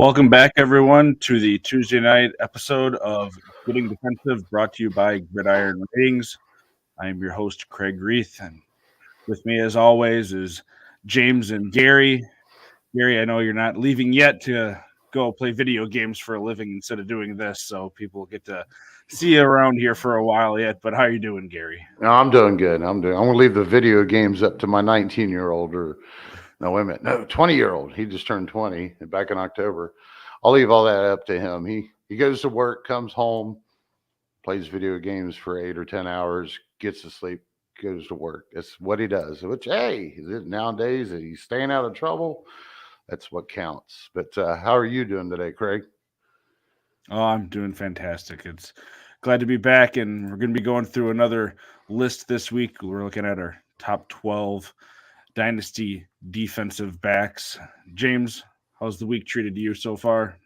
Welcome back, everyone, to the Tuesday night episode of Getting Defensive, brought to you by Gridiron Ratings. I am your host, Kraig, and with me, as always, is James and Gary. Gary, I know you're not leaving yet to go play video games for a living instead of doing this, so people get to see you around here for a while yet. But how are you doing, Gary? No, I'm doing good. I'm going to leave the video games up to my 19-year-old or no, wait a minute. No, 20-year-old. He just turned 20 back in October. I'll leave all that up to him. He goes to work, comes home, plays video games for 8 or 10 hours, gets to sleep, goes to work. That's what he does. Which, hey, nowadays he's staying out of trouble. That's what counts. But how are you doing today, Kraig? Oh, I'm doing fantastic. It's glad to be back, and we're going to be going through another list this week. We're looking at our top 12 Dynasty defensive backs. James, how's the week treated you so far?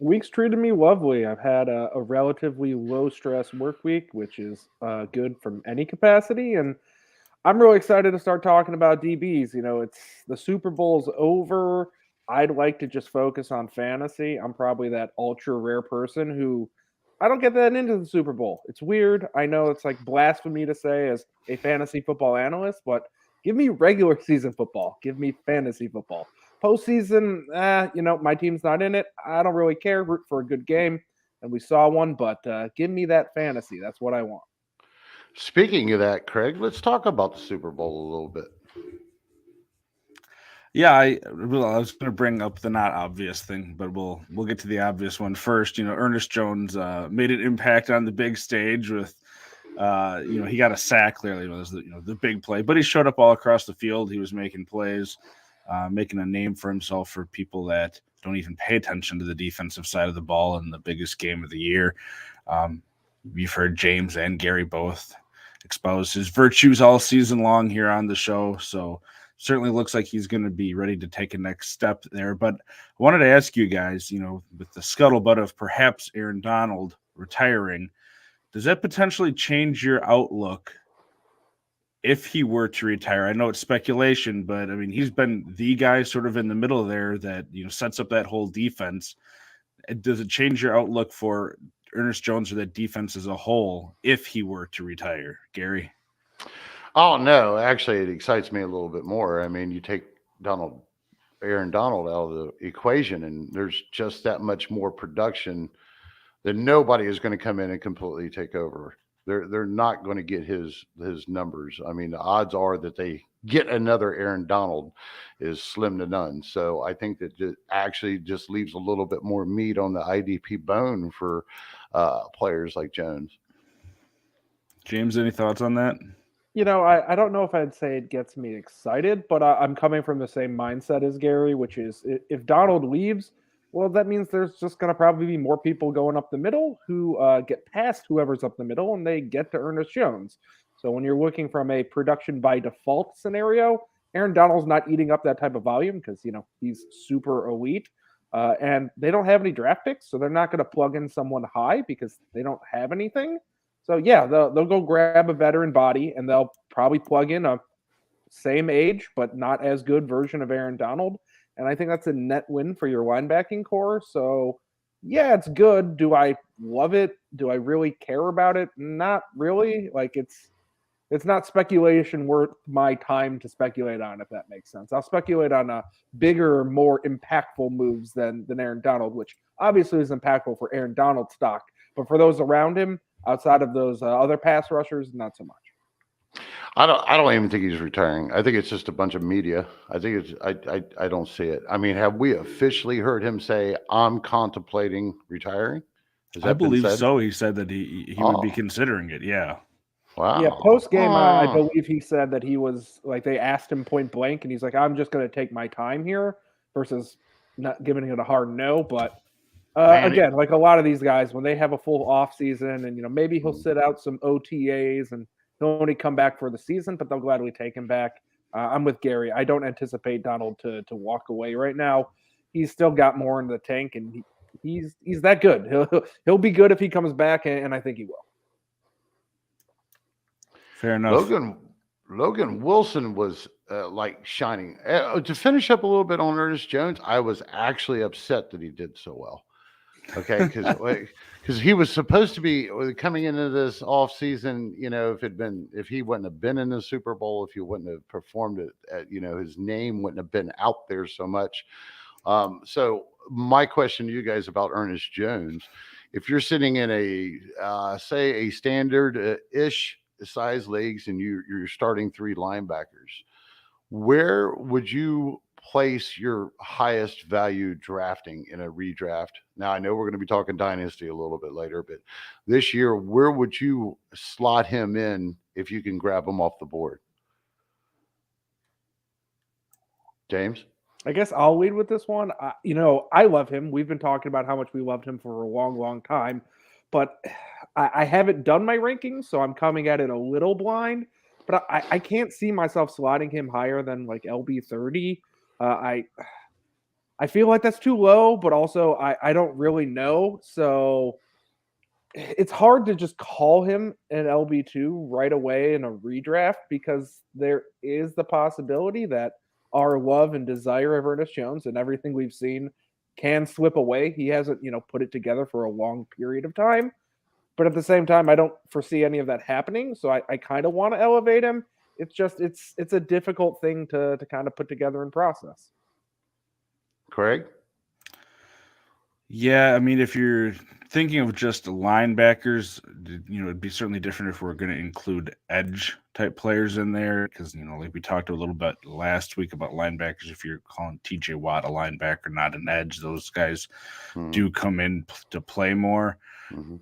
Week's treated me lovely. I've had a relatively low stress work week, which is good from any capacity. And I'm really excited to start talking about DBs. You know, it's the Super Bowl's over. I'd like to just focus on fantasy. I'm probably that ultra rare person who I don't get that into the Super Bowl. It's weird. I know it's like blasphemy to say as a fantasy football analyst, but give me regular season football. Give me fantasy football. Postseason, my team's not in it. I don't really care. Root for a good game, and we saw one, but give me that fantasy. That's what I want. Speaking of that, Kraig, let's talk about the Super Bowl a little bit. Yeah, I was going to bring up the not obvious thing, but we'll get to the obvious one first. You know, Ernest Jones made an impact on the big stage with, he got a sack. Clearly, it was the big play, but he showed up all across the field. He was making plays, making a name for himself for people that don't even pay attention to the defensive side of the ball in the biggest game of the year. You've heard James and Gary both expose his virtues all season long here on the show, so certainly looks like he's going to be ready to take a next step there. But I wanted to ask you guys, with the scuttlebutt of perhaps Aaron Donald retiring, does that potentially change your outlook if he were to retire? I know it's speculation, but I mean, he's been the guy sort of in the middle there that, sets up that whole defense. Does it change your outlook for Ernest Jones or that defense as a whole if he were to retire, Gary? Oh, no. Actually, it excites me a little bit more. I mean, you take Aaron Donald out of the equation, and there's just that much more production that nobody is going to come in and completely take over. They're not going to get his numbers. I mean, the odds are that they get another Aaron Donald is slim to none. So I think that it actually just leaves a little bit more meat on the IDP bone for players like Jones. James, any thoughts on that? I don't know if I'd say it gets me excited, but I'm coming from the same mindset as Gary, which is if Donald leaves, well, that means there's just going to probably be more people going up the middle who get past whoever's up the middle and they get to Ernest Jones. So when you're looking from a production by default scenario, Aaron Donald's not eating up that type of volume because, he's super elite. And they don't have any draft picks, so they're not going to plug in someone high because they don't have anything. So, yeah, they'll go grab a veteran body, and they'll probably plug in a same age but not as good version of Aaron Donald. And I think that's a net win for your linebacking core. So, yeah, it's good. Do I love it? Do I really care about it? Not really. Like, it's not speculation worth my time to speculate on, if that makes sense. I'll speculate on bigger, more impactful moves than Aaron Donald, which obviously is impactful for Aaron Donald's stock. But for those around him, outside of those other pass rushers, not so much. I don't even think he's retiring. I think it's just a bunch of media. I think I don't see it. I mean, have we officially heard him say, I'm contemplating retiring? I believe so. He said that he would be considering it. Yeah. Wow. Yeah, post game, I believe he said that he was like, they asked him point blank, and he's like, I'm just going to take my time here versus not giving it a hard no. But again, like a lot of these guys, when they have a full off season and, maybe he'll sit out some OTAs and he'll only come back for the season, but they'll gladly take him back. I'm with Gary. I don't anticipate Donald to walk away right now. He's still got more in the tank, and he's that good. He'll be good if he comes back, and I think he will. Fair enough. Logan Wilson was like shining. To finish up a little bit on Ernest Jones, I was actually upset that he did so well. Okay, because he was supposed to be coming into this off season. If he wouldn't have been in the Super Bowl, if he wouldn't have performed it, his name wouldn't have been out there so much. So my question to you guys about Ernest Jones, if you're sitting in say a standard ish size leagues and you're starting 3 linebackers, where would you place your highest value drafting in a redraft? Now, I know we're going to be talking dynasty a little bit later, but this year, where would you slot him in if you can grab him off the board? James? I guess I'll lead with this one. I love him. We've been talking about how much we loved him for a long, long time, but I haven't done my rankings, so I'm coming at it a little blind. But I can't see myself sliding him higher than like LB 30. I feel like that's too low, but also I don't really know. So it's hard to just call him an LB2 right away in a redraft because there is the possibility that our love and desire of Ernest Jones and everything we've seen can slip away. He hasn't, put it together for a long period of time. But at the same time, I don't foresee any of that happening. So I kind of want to elevate him. It's just it's a difficult thing to kind of put together and process. Kraig? Yeah, I mean, if you're thinking of just linebackers, it'd be certainly different if we're going to include edge type players in there because, like we talked a little bit last week about linebackers, if you're calling TJ Watt a linebacker, not an edge, those guys do come in to play more. Mm-hmm.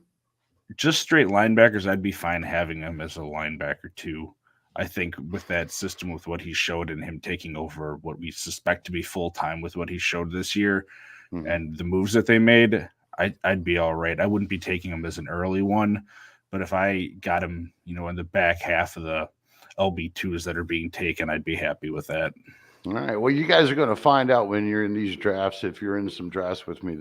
Just straight linebackers, I'd be fine having him as a linebacker too. I think with that system, with what he showed and him taking over what we suspect to be full-time with what he showed this year and the moves that they made, I'd be all right. I wouldn't be taking him as an early one, but if I got him, in the back half of the LB2s that are being taken, I'd be happy with that. All right. Well, you guys are going to find out when you're in these drafts. If you're in some drafts with me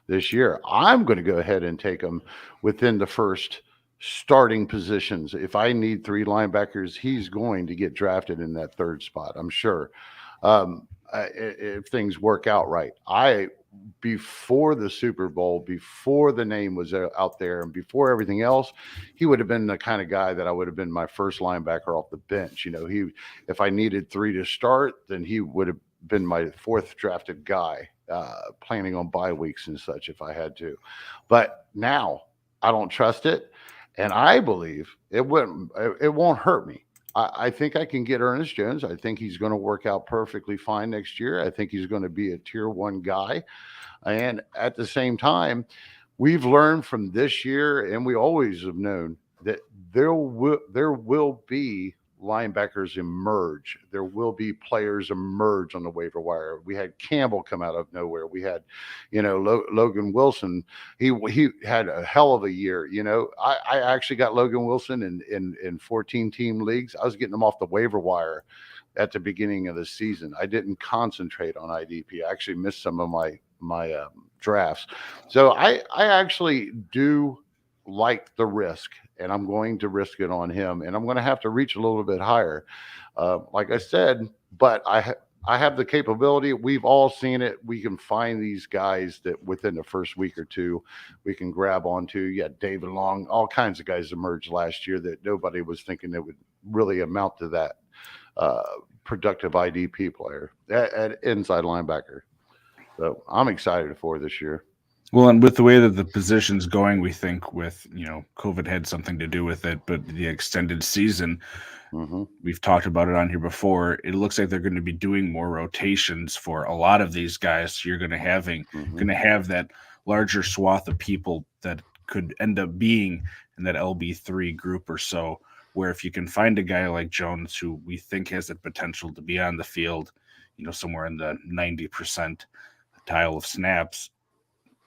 this year, I'm going to go ahead and take them within the first starting positions. If I need 3 linebackers, he's going to get drafted in that 3rd spot, I'm sure. If things work out right. Before the Super Bowl, before the name was out there, and before everything else, he would have been the kind of guy that I would have been my first linebacker off the bench. If I needed 3 to start, then he would have been my 4th drafted guy, planning on bye weeks and such if I had to. But now I don't trust it, and I believe it won't hurt me. I think I can get Ernest Jones. I think he's going to work out perfectly fine next year. I think he's going to be a tier 1 guy. And at the same time, we've learned from this year, and we always have known that there will be linebackers emerge. There will be players emerge on the waiver wire. We had Campbell come out of nowhere. We had, Logan Wilson. He had a hell of a year. I actually got Logan Wilson in 14-team leagues. I was getting him off the waiver wire at the beginning of the season. I didn't concentrate on IDP. I actually missed some of my drafts. So I actually do like the risk, and I'm going to risk it on him, and I'm going to have to reach a little bit higher, like I said, but I have the capability. We've all seen it. We can find these guys that within the first week or two we can grab onto. Yeah, David Long, all kinds of guys emerged last year that nobody was thinking that would really amount to that productive IDP player at inside linebacker. So I'm excited for this year. Well, and with the way that the position's going, we think with, COVID had something to do with it, but the extended season, we've talked about it on here before. It looks like they're going to be doing more rotations for a lot of these guys. So you're going to have that larger swath of people that could end up being in that LB3 group or so, where if you can find a guy like Jones, who we think has the potential to be on the field, somewhere in the 90% tile of snaps,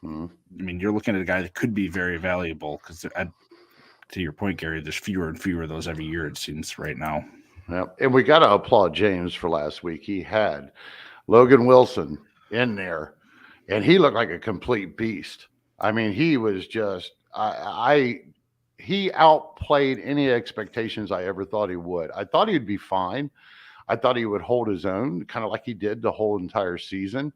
I mean, you're looking at a guy that could be very valuable because, to your point, Gary, there's fewer and fewer of those every year, it seems, right now. Yeah, and we got to applaud James for last week. He had Logan Wilson in there, and he looked like a complete beast. I mean, he was just he outplayed any expectations I ever thought he would. I thought he'd be fine. I thought he would hold his own, kind of like he did the whole entire season.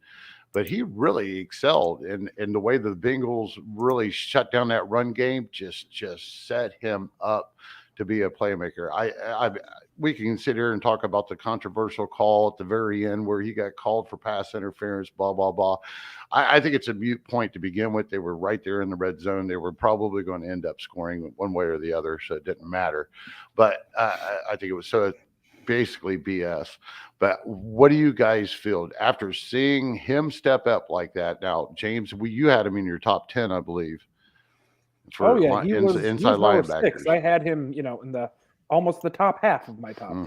But he really excelled in the way the Bengals really shut down that run game, just set him up to be a playmaker. We can sit here and talk about the controversial call at the very end where he got called for pass interference, blah, blah, blah. I think it's a moot point to begin with. They were right there in the red zone. They were probably going to end up scoring one way or the other, so it didn't matter. But I think it was basically BS. But what do you guys feel after seeing him step up like that? Now, James, you had him in your top 10, I believe. Oh yeah, he was inside linebackers. linebackers. I had him, in the almost the top half of my top 10.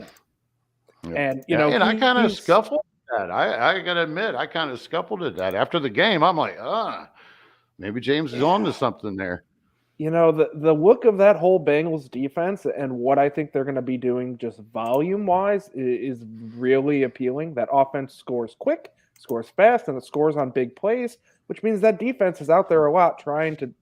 Yep. And and I kind of scuffled at that. I gotta admit, I kind of scuffled at that after the game. I'm like, maybe James is on to something there. The look of that whole Bengals defense and what I think they're going to be doing just volume-wise is really appealing. That offense scores quick, scores fast, and it scores on big plays, which means that defense is out there a lot trying to,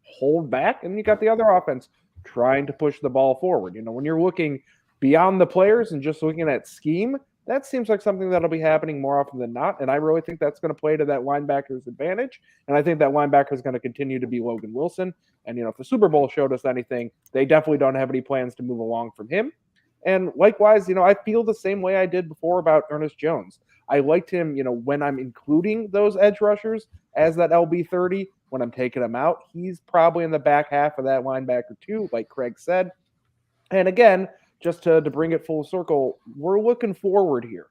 hold back, and you got the other offense trying to push the ball forward. When you're looking beyond the players and just looking at scheme, that seems like something that'll be happening more often than not, and I really think that's going to play to that linebacker's advantage, and I think that linebacker is going to continue to be Logan Wilson. And, if the Super Bowl showed us anything, they definitely don't have any plans to move along from him. And likewise, I feel the same way I did before about Ernest Jones. I liked him, when I'm including those edge rushers as that LB30. When I'm taking him out, he's probably in the back half of that linebacker too, like Kraig said. And again, just to bring it full circle, we're looking forward here.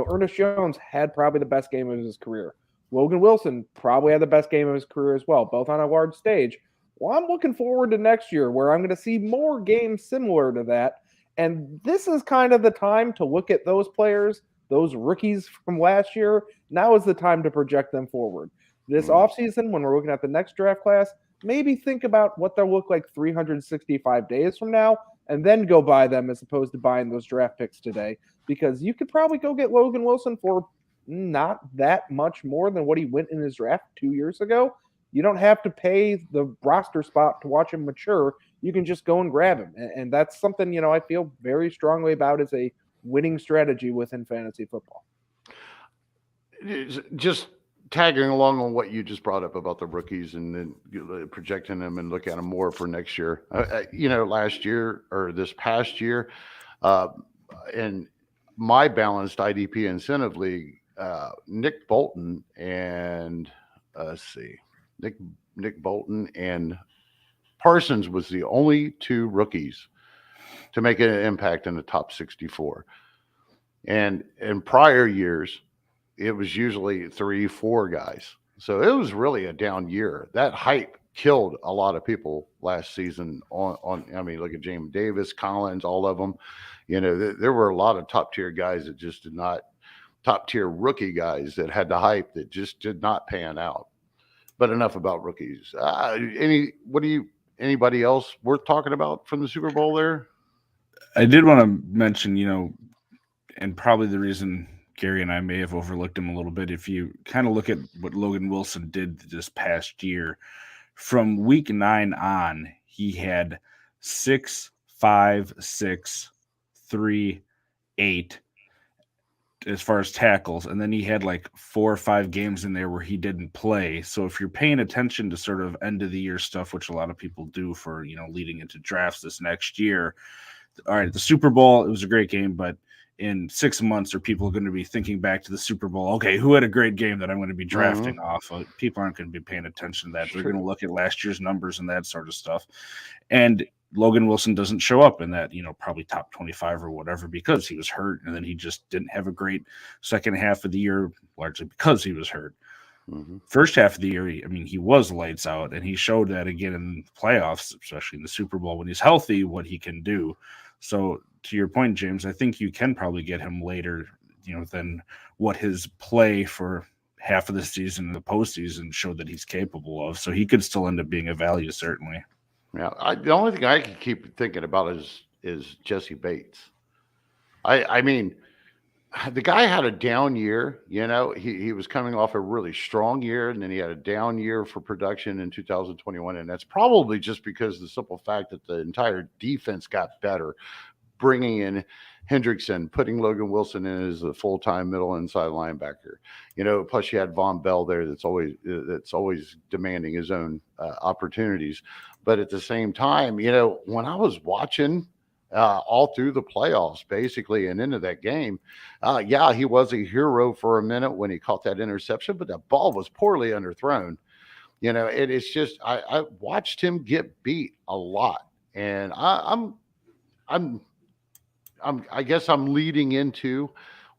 Ernest Jones had probably the best game of his career. Logan Wilson probably had the best game of his career as well, both on a large stage. Well, I'm looking forward to next year where I'm going to see more games similar to that. And this is kind of the time to look at those players, those rookies from last year. Now is the time to project them forward. This offseason, when we're looking at the next draft class, maybe think about what they'll look like 365 days from now and then go buy them as opposed to buying those draft picks today, because you could probably go get Logan Wilson for not that much more than what he went in his draft 2 years ago. You don't have to pay the roster spot to watch him mature. You can just go and grab him. And that's something, I feel very strongly about as a winning strategy within fantasy football. Just tagging along on what you just brought up about the rookies and then projecting them and look at them more for next year. Last year or this past year, in my balanced IDP incentive league, Nick Bolton and Nick Bolton and Parsons was the only two rookies to make an impact in the top 64. And in prior years, it was usually 3-4 guys. So it was really a down year. That hype killed a lot of people last season look at James Davis, Collins, all of them. There were a lot of top tier guys that just did not, top tier rookie guys that had the hype that just did not pan out. But enough about rookies. Anybody else worth talking about from the Super Bowl there? I did want to mention, and probably the reason Gary and I may have overlooked him a little bit, if you kind of look at what Logan Wilson did this past year, from week 9 on, he had 6, 5, 6, 3, 8 as far as tackles, and then he had like 4 or 5 games in there where he didn't play. So if you're paying attention to sort of end of the year stuff, which a lot of people do for leading into drafts this next year, all right, the Super Bowl, it was a great game, but in 6 months are people going to be thinking back to the Super Bowl? Okay, who had a great game that I'm going to be drafting off of? People aren't going to be paying attention to that. They're going to look at last year's numbers and that sort of stuff. And Logan Wilson doesn't show up in that, probably top 25 or whatever because he was hurt. And then he just didn't have a great second half of the year, largely because he was hurt. First half of the year, he was lights out, and he showed that again in the playoffs, especially in the Super Bowl when he's healthy, what he can do. So to your point, James, I think you can probably get him later, than what his play for half of the season and the postseason showed that he's capable of. So he could still end up being a value, certainly. Yeah, the only thing I can keep thinking about is Jesse Bates. I mean, the guy had a down year. He was coming off a really strong year, and then he had a down year for production in 2021. And that's probably just because of the simple fact that the entire defense got better, bringing in Hendrickson, putting Logan Wilson in as a full-time middle inside linebacker. Plus you had Von Bell there that's always demanding his own opportunities. But at the same time, when I was watching all through the playoffs, basically, and into that game. He was a hero for a minute when he caught that interception, but that ball was poorly underthrown. It's just I watched him get beat a lot, and I guess I'm leading into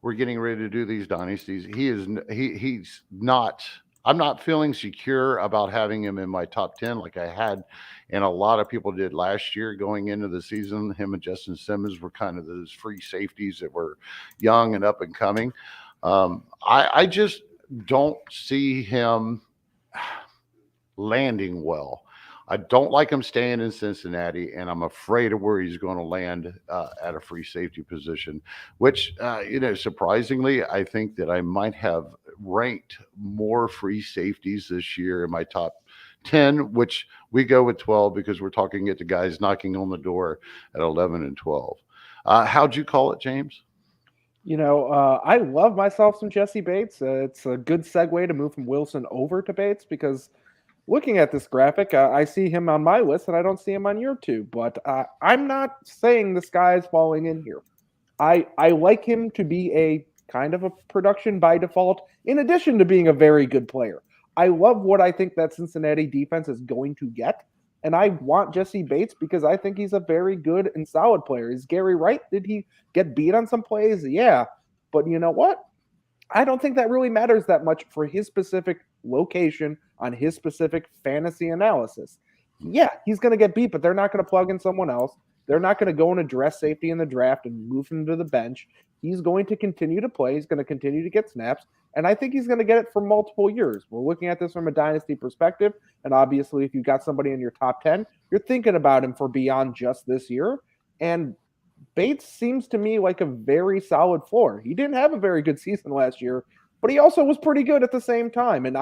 we're getting ready to do these dynasties. He's not. I'm not feeling secure about having him in my top 10 like I had, and a lot of people did last year going into the season. Him and Justin Simmons were kind of those free safeties that were young and up and coming. I just don't see him landing well. I don't like him staying in Cincinnati, and I'm afraid of where he's going to land at a free safety position, which, surprisingly, I think that I might have ranked more free safeties this year in my top 10, which we go with 12 because we're talking at the guys knocking on the door at 11 and 12. How'd you call it, James? I love myself some Jesse Bates. It's a good segue to move from Wilson over to Bates because looking at this graphic, I see him on my list and I don't see him on your two, but I'm not saying the sky is falling in here. I like him to be a kind of a production by default, in addition to being a very good player. I love what I think that Cincinnati defense is going to get, and I want Jesse Bates because I think he's a very good and solid player. Is Gary right? Did he get beat on some plays? Yeah, but you know what? I don't think that really matters that much for his specific location on his specific fantasy analysis. Yeah, he's going to get beat, but they're not going to plug in someone else. They're not going to go and address safety in the draft and move him to the bench. He's going to continue to play. He's going to continue to get snaps, and I think he's going to get it for multiple years. We're looking at this from a dynasty perspective, and obviously if you've got somebody in your top 10, you're thinking about him for beyond just this year, and Bates seems to me like a very solid floor. He didn't have a very good season last year, but he also was pretty good at the same time. And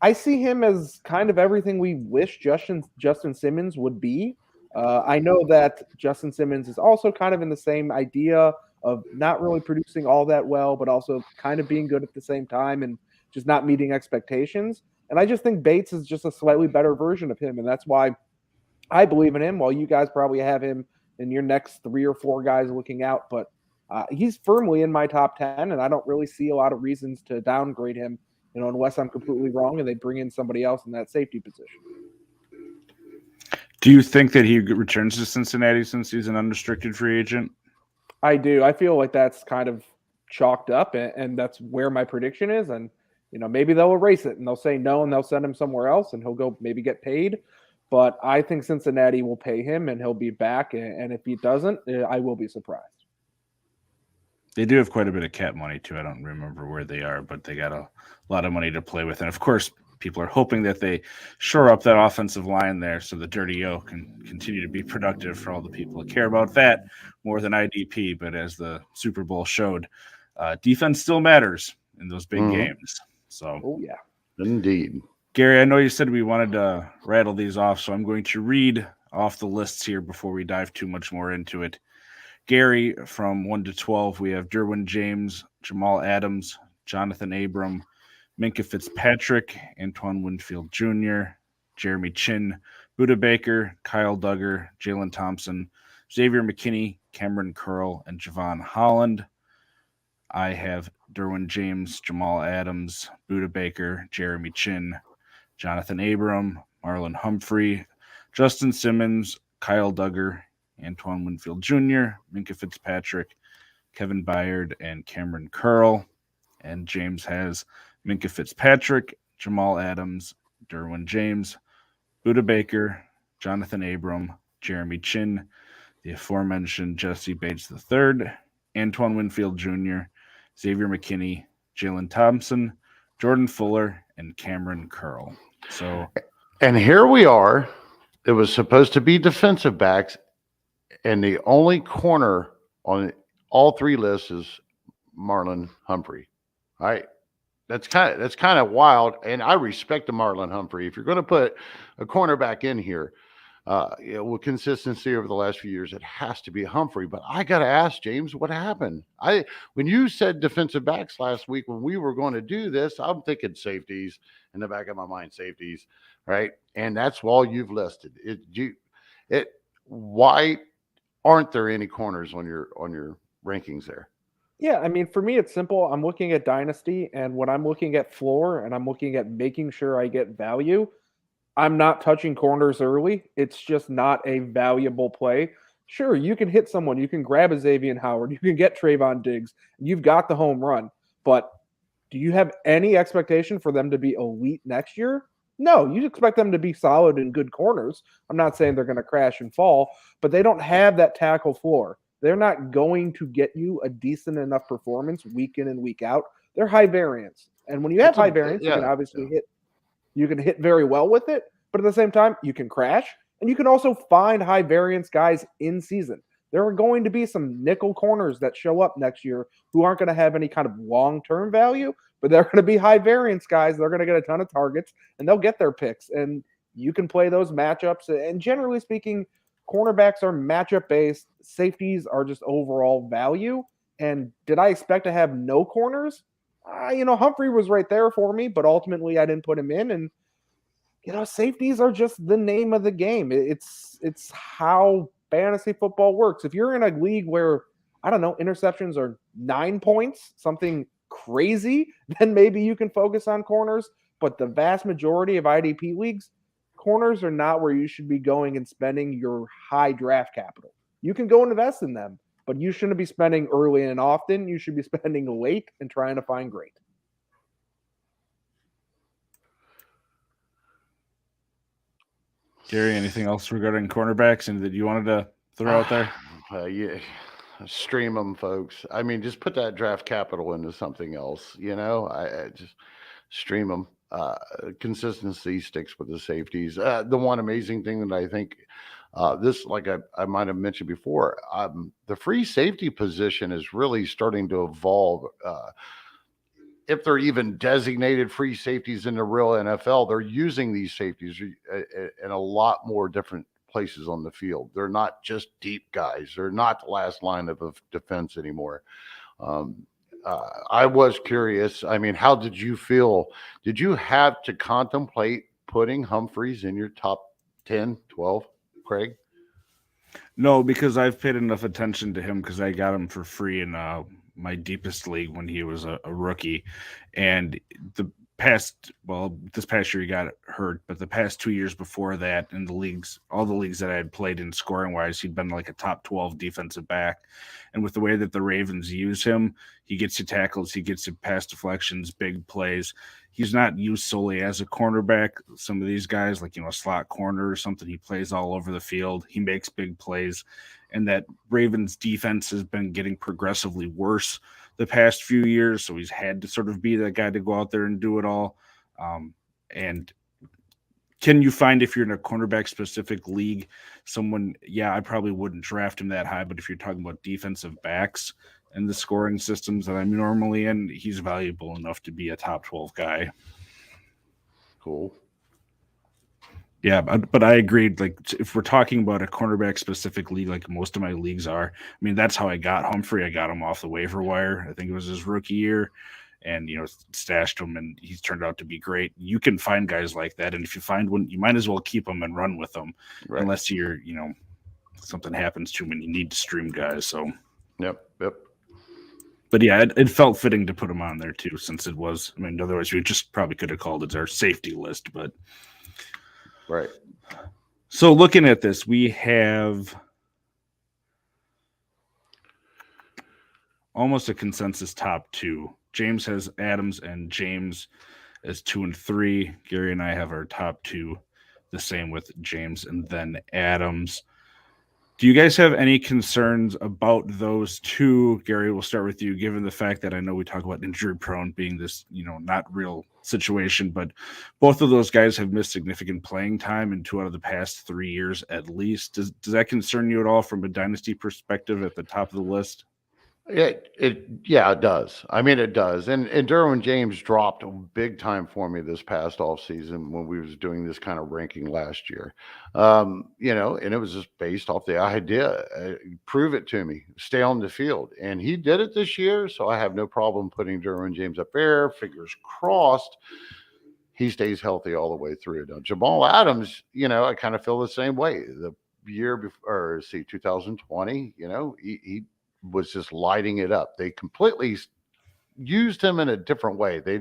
I see him as kind of everything we wish Justin Simmons would be. I know that Justin Simmons is also kind of in the same idea of not really producing all that well, but also kind of being good at the same time and just not meeting expectations. And I just think Bates is just a slightly better version of him. And that's why I believe in him, while you guys probably have him in your next 3 or 4 guys looking out. But he's firmly in my top 10, and I don't really see a lot of reasons to downgrade him, unless I'm completely wrong and they bring in somebody else in that safety position. Do you think that he returns to Cincinnati since he's an unrestricted free agent? I do. I feel like that's kind of chalked up, and that's where my prediction is. And, maybe they'll erase it and they'll say no and they'll send him somewhere else and he'll go maybe get paid. But I think Cincinnati will pay him and he'll be back. And if he doesn't, I will be surprised. They do have quite a bit of cap money, too. I don't remember where they are, but they got a lot of money to play with. And, of course, people are hoping that they shore up that offensive line there so the Dirty O can continue to be productive for all the people that care about that more than IDP. But as the Super Bowl showed, defense still matters in those big games. So, oh, yeah. Indeed. Gary, I know you said we wanted to rattle these off, so I'm going to read off the lists here before we dive too much more into it. Gary, from 1 to 12, we have Derwin James, Jamal Adams, Jonathan Abram, Minkah Fitzpatrick, Antoine Winfield Jr., Jeremy Chin, Buda Baker, Kyle Duggar, Jalen Thompson, Xavier McKinney, Kamren Curl, and Javon Holland. I have Derwin James, Jamal Adams, Buda Baker, Jeremy Chin, Jonathan Abram, Marlon Humphrey, Justin Simmons, Kyle Duggar, Antoine Winfield Jr., Minkah Fitzpatrick, Kevin Byard, and Kamren Curl. And James has Minkah Fitzpatrick, Jamal Adams, Derwin James, Buda Baker, Jonathan Abram, Jeremy Chin, the aforementioned Jesse Bates III, Antoine Winfield Jr., Xavier McKinney, Jalen Thompson, Jordan Fuller, and Kamren Curl. And here we are. It was supposed to be defensive backs, and the only corner on all 3 lists is Marlon Humphrey. All right. That's kind of wild. And I respect the Marlon Humphrey. If you're going to put a cornerback in here, with consistency over the last few years, it has to be Humphrey. But I got to ask, James, what happened? When you said defensive backs last week, when we were going to do this, I'm thinking safeties in the back of my mind, safeties, right? And that's all you've listed. Why aren't there any corners on your rankings there? Yeah, I mean, for me, it's simple. I'm looking at Dynasty, and when I'm looking at floor and I'm looking at making sure I get value, I'm not touching corners early. It's just not a valuable play. Sure, you can hit someone. You can grab a Xavier Howard. You can get Trayvon Diggs. You've got the home run. But do you have any expectation for them to be elite next year? No, you expect them to be solid and good corners. I'm not saying they're going to crash and fall, but they don't have that tackle floor. They're not going to get you a decent enough performance week in and week out. They're high variance. And when you have high variance, you can obviously hit. You can hit very well with it, but at the same time, you can crash. And you can also find high variance guys in season. There are going to be some nickel corners that show up next year who aren't going to have any kind of long-term value, but they're going to be high variance guys. They're going to get a ton of targets, and they'll get their picks. And you can play those matchups. And generally speaking, cornerbacks are matchup-based. Safeties are just overall value. And did I expect to have no corners? Humphrey was right there for me, but ultimately I didn't put him in. And, safeties are just the name of the game. It's how fantasy football works. If you're in a league where, I don't know, interceptions are 9 points, something crazy, then maybe you can focus on corners. But the vast majority of IDP leagues, corners are not where you should be going and spending your high draft capital. You can go and invest in them, but you shouldn't be spending early and often. You should be spending late and trying to find great. Gary, anything else regarding cornerbacks and that you wanted to throw out there? Yeah, stream them, folks. I mean, just put that draft capital into something else. I just stream them. Consistency sticks with the safeties. The one amazing thing that I think this, like I might have mentioned before, the free safety position is really starting to evolve. If they're even designated free safeties in the real NFL, they're using these safeties in a lot more different places on the field. They're not just deep guys. They're not the last line of defense anymore. I was curious. I mean, how did you feel? Did you have to contemplate putting Humphreys in your top 10, 12, Kraig? No, because I've paid enough attention to him because I got him for free in my deepest league when he was a rookie. And this past year he got hurt, but the past 2 years before that in the leagues, all the leagues that I had played in scoring wise, he'd been like a top 12 defensive back. And with the way that the Ravens use him, he gets you tackles, he gets you pass deflections, big plays. He's not used solely as a cornerback. Some of these guys, like, a slot corner or something, he plays all over the field. He makes big plays. And that Ravens defense has been getting progressively worse the past few years. So he's had to sort of be that guy to go out there and do it all. And can you find, if you're in a cornerback specific league, someone, I probably wouldn't draft him that high. But if you're talking about defensive backs and the scoring systems that I'm normally in, he's valuable enough to be a top 12 guy. Cool. Yeah, but I agreed. Like, if we're talking about a cornerback specific league, like most of my leagues are, I mean, that's how I got Humphrey. I got him off the waiver wire. I think it was his rookie year, and stashed him, and he's turned out to be great. You can find guys like that, and if you find one, you might as well keep them and run with them, right, unless you're, something happens to him and you need to stream guys. So, yep. But yeah, it felt fitting to put him on there too, since it was. I mean, otherwise we just probably could have called it our safety list, but. Right. So looking at this, we have almost a consensus top two. James has Adams and James as 2 and 3. Gary and I have our top two, the same with James and then Adams. Do you guys have any concerns about those two? Gary, we'll start with you, given the fact that I know we talk about injury prone being this, not real situation, but both of those guys have missed significant playing time in 2 out of the past 3 years at least. Does that concern you at all from a dynasty perspective at the top of the list? It does. I mean, it does. And Derwin James dropped big time for me this past off season when we was doing this kind of ranking last year. And it was just based off the idea, prove it to me, stay on the field. And he did it this year. So I have no problem putting Derwin James up there. Fingers crossed he stays healthy all the way through. Now, Jamal Adams, I kind of feel the same way. The year before, 2020, he was just lighting it up. They completely used him in a different way. They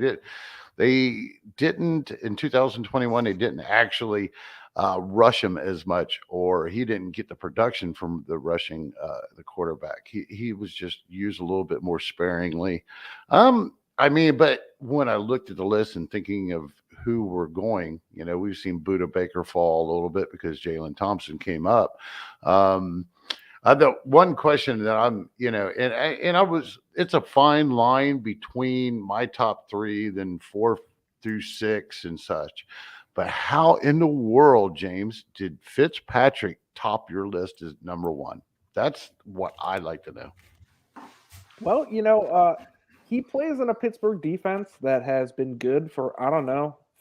didn't in 2021. They didn't actually rush him as much, or he didn't get the production from the rushing the quarterback. He was just used a little bit more sparingly. But when I looked at the list and thinking of who were going, we've seen Buda Baker fall a little bit because Jalen Thompson came up. The one question that I'm, it's a fine line between my top three, then 4 through 6 and such. But how in the world, James, did Fitzpatrick top your list as number 1? That's what I'd like to know. Well, he plays in a Pittsburgh defense that has been good for,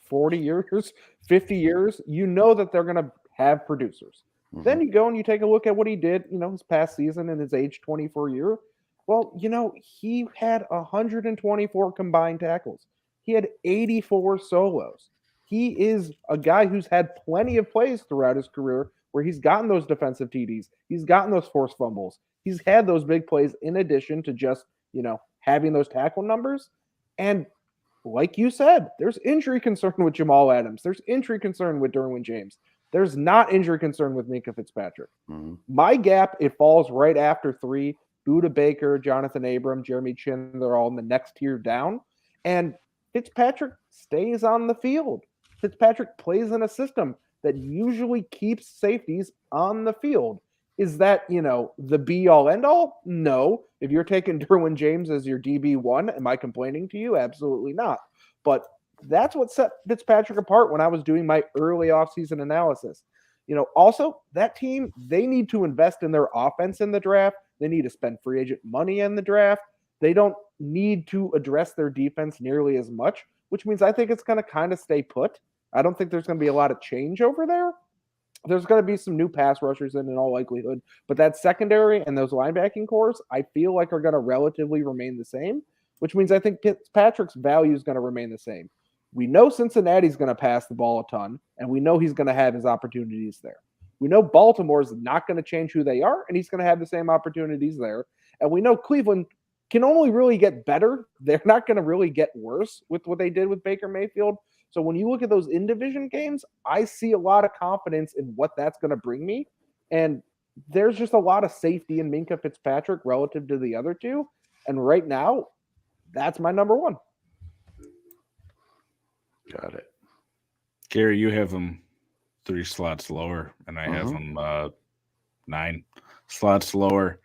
40 years, 50 years. You know that they're going to have producers. Mm-hmm. Then you go and you take a look at what he did, his past season in his age 24 year. Well, he had 124 combined tackles. He had 84 solos. He is a guy who's had plenty of plays throughout his career where he's gotten those defensive TDs. He's gotten those forced fumbles. He's had those big plays in addition to just, having those tackle numbers. And like you said, there's injury concern with Jamal Adams. There's injury concern with Derwin James. There's not injury concern with Minkah Fitzpatrick. Mm-hmm. My gap, it falls right after 3. Buda Baker, Jonathan Abram, Jeremy Chin, they're all in the next tier down. And Fitzpatrick stays on the field. Fitzpatrick plays in a system that usually keeps safeties on the field. Is that, the be-all, end-all? No. If you're taking Derwin James as your DB1, am I complaining to you? Absolutely not. But that's what set Fitzpatrick apart when I was doing my early offseason analysis. Also, that team, they need to invest in their offense in the draft. They need to spend free agent money in the draft. They don't need to address their defense nearly as much, which means I think it's going to kind of stay put. I don't think there's going to be a lot of change over there. There's going to be some new pass rushers in all likelihood, but that secondary and those linebacking cores, I feel like are going to relatively remain the same, which means I think Fitzpatrick's value is going to remain the same. We know Cincinnati's going to pass the ball a ton, and we know he's going to have his opportunities there. We know Baltimore's not going to change who they are, and he's going to have the same opportunities there. And we know Cleveland can only really get better. They're not going to really get worse with what they did with Baker Mayfield. So when you look at those in-division games, I see a lot of confidence in what that's going to bring me. And there's just a lot of safety in Minkah Fitzpatrick relative to the other two. And right now, that's my number 1. Got it. Gary, you have him 3 slots lower, and I have him 9 slots lower.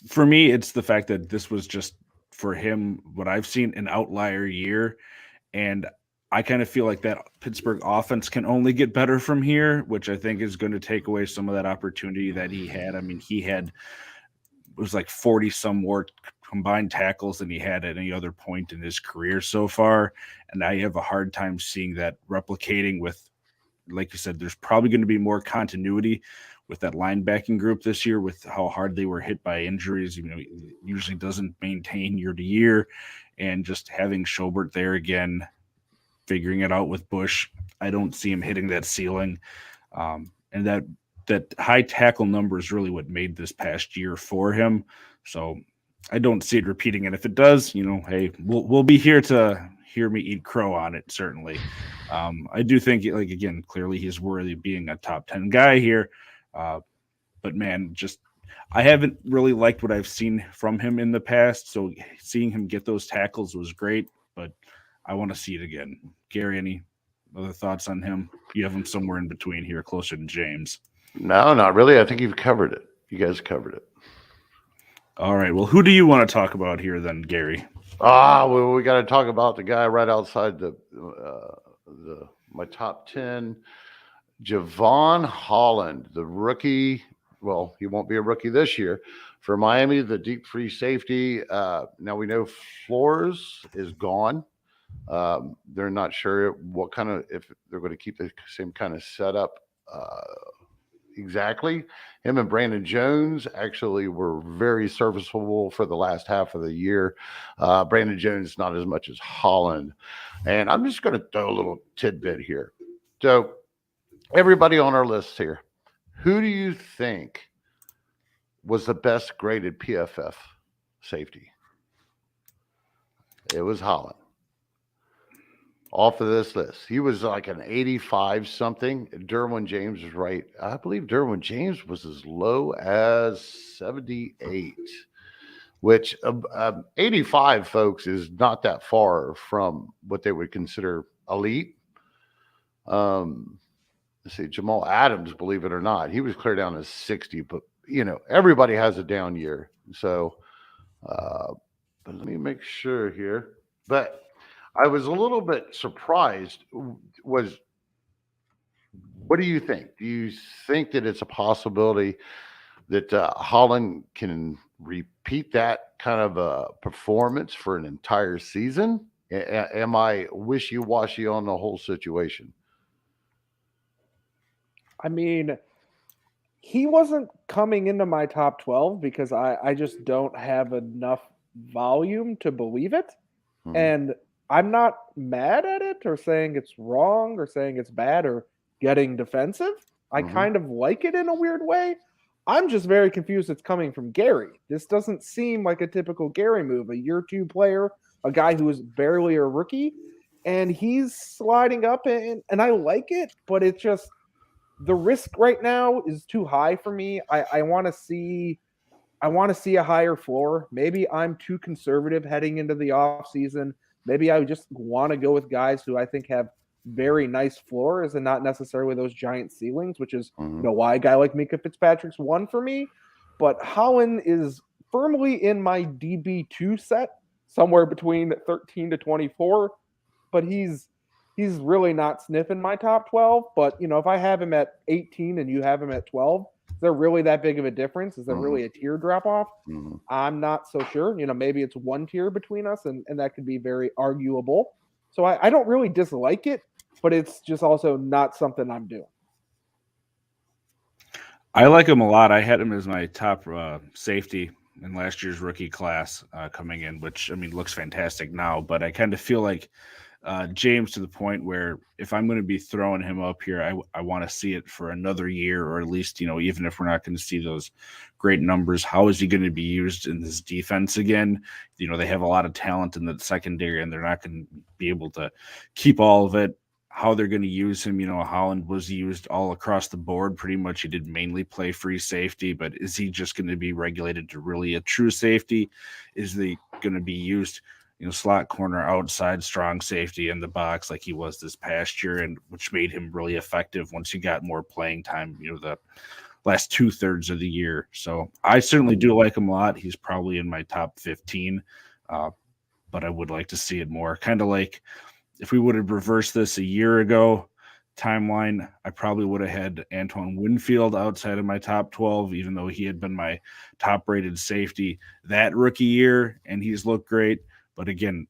For me, it's the fact that this was just, for him, what I've seen, an outlier year. And I kind of feel like that Pittsburgh offense can only get better from here, which I think is going to take away some of that opportunity that he had. I mean, it was like 40 some more combined tackles than he had at any other point in his career so far. And I have a hard time seeing that replicating with, like you said, there's probably going to be more continuity with that linebacking group this year with how hard they were hit by injuries. It usually doesn't maintain year to year. And just having Schobert there again, figuring it out with Bush, I don't see him hitting that ceiling. And that high tackle number is really what made this past year for him. So I don't see it repeating. And if it does, hey, we'll be here to hear me eat crow on it, certainly. I do think, again, clearly he's worthy of being a top 10 guy here. But man, I haven't really liked what I've seen from him in the past. So seeing him get those tackles was great, but I want to see it again. Gary, any other thoughts on him? You have him somewhere in between here, closer to James. No, not really. I think you've covered it. You guys covered it. All right. Well, who do you want to talk about here then, Gary? Well, we got to talk about the guy right outside my top 10. Javon Holland, the rookie well, he won't be a rookie this year. For Miami, the deep free safety, now we know Flores is gone. They're not sure if they're going to keep the same kind of setup exactly. Him and Brandon Jones actually were very serviceable for the last half of the year. Brandon Jones, not as much as Holland. And I'm just going to throw a little tidbit here. So everybody on our list here, who do you think was the best graded PFF safety? It was Holland. Off of this list, he was like an 85 something. Derwin James was right. I believe Derwin James was as low as 78, which 85, folks, is not that far from what they would consider elite. Let's see, Jamal Adams, believe it or not, he was clear down to 60, but everybody has a down year. So, but let me make sure here. But I was a little bit surprised. What do you think? Do you think that it's a possibility that Holland can repeat that kind of a performance for an entire season? Am I wishy-washy on the whole situation? I mean, he wasn't coming into my top 12 because I just don't have enough volume to believe it. And I'm not mad at it or saying it's wrong or saying it's bad or getting defensive. I kind of like it in a weird way. I'm just very confused it's coming from Gary. This doesn't seem like a typical Gary move, a year 2 player, a guy who is barely a rookie, and he's sliding up and I like it, but it's just the risk right now is too high for me. I want to see a higher floor. Maybe I'm too conservative heading into the offseason. Maybe I just want to go with guys who I think have very nice floors and not necessarily those giant ceilings, which is why a guy like Minka Fitzpatrick's one for me. But Holland is firmly in my DB2 set, somewhere between 13 to 24. But he's really not sniffing my top 12. But, if I have him at 18 and you have him at 12, is there really that big of a difference? Is there really a tier drop off? I'm not so sure. Maybe it's one tier between us, and that could be very arguable. So I don't really dislike it, but it's just also not something I'm doing. I like him a lot. I had him as my top safety in last year's rookie class coming in, which, looks fantastic now. But I kind of feel like James, to the point where if I'm going to be throwing him up here, I want to see it for another year, or at least, even if we're not going to see those great numbers, how is he going to be used in this defense again? They have a lot of talent in the secondary and they're not going to be able to keep all of it. How they're going to use him, Holland was used all across the board. Pretty much he did mainly play free safety, but is he just going to be regulated to really a true safety? Is he going to be used slot corner, outside, strong safety in the box like he was this past year, and which made him really effective once he got more playing time, the last 2/3 of the year. So I certainly do like him a lot. He's probably in my top 15, but I would like to see it more. Kind of like if we would have reversed this a year ago timeline, I probably would have had Antoine Winfield outside of my top 12, even though he had been my top rated safety that rookie year, and he's looked great. But again,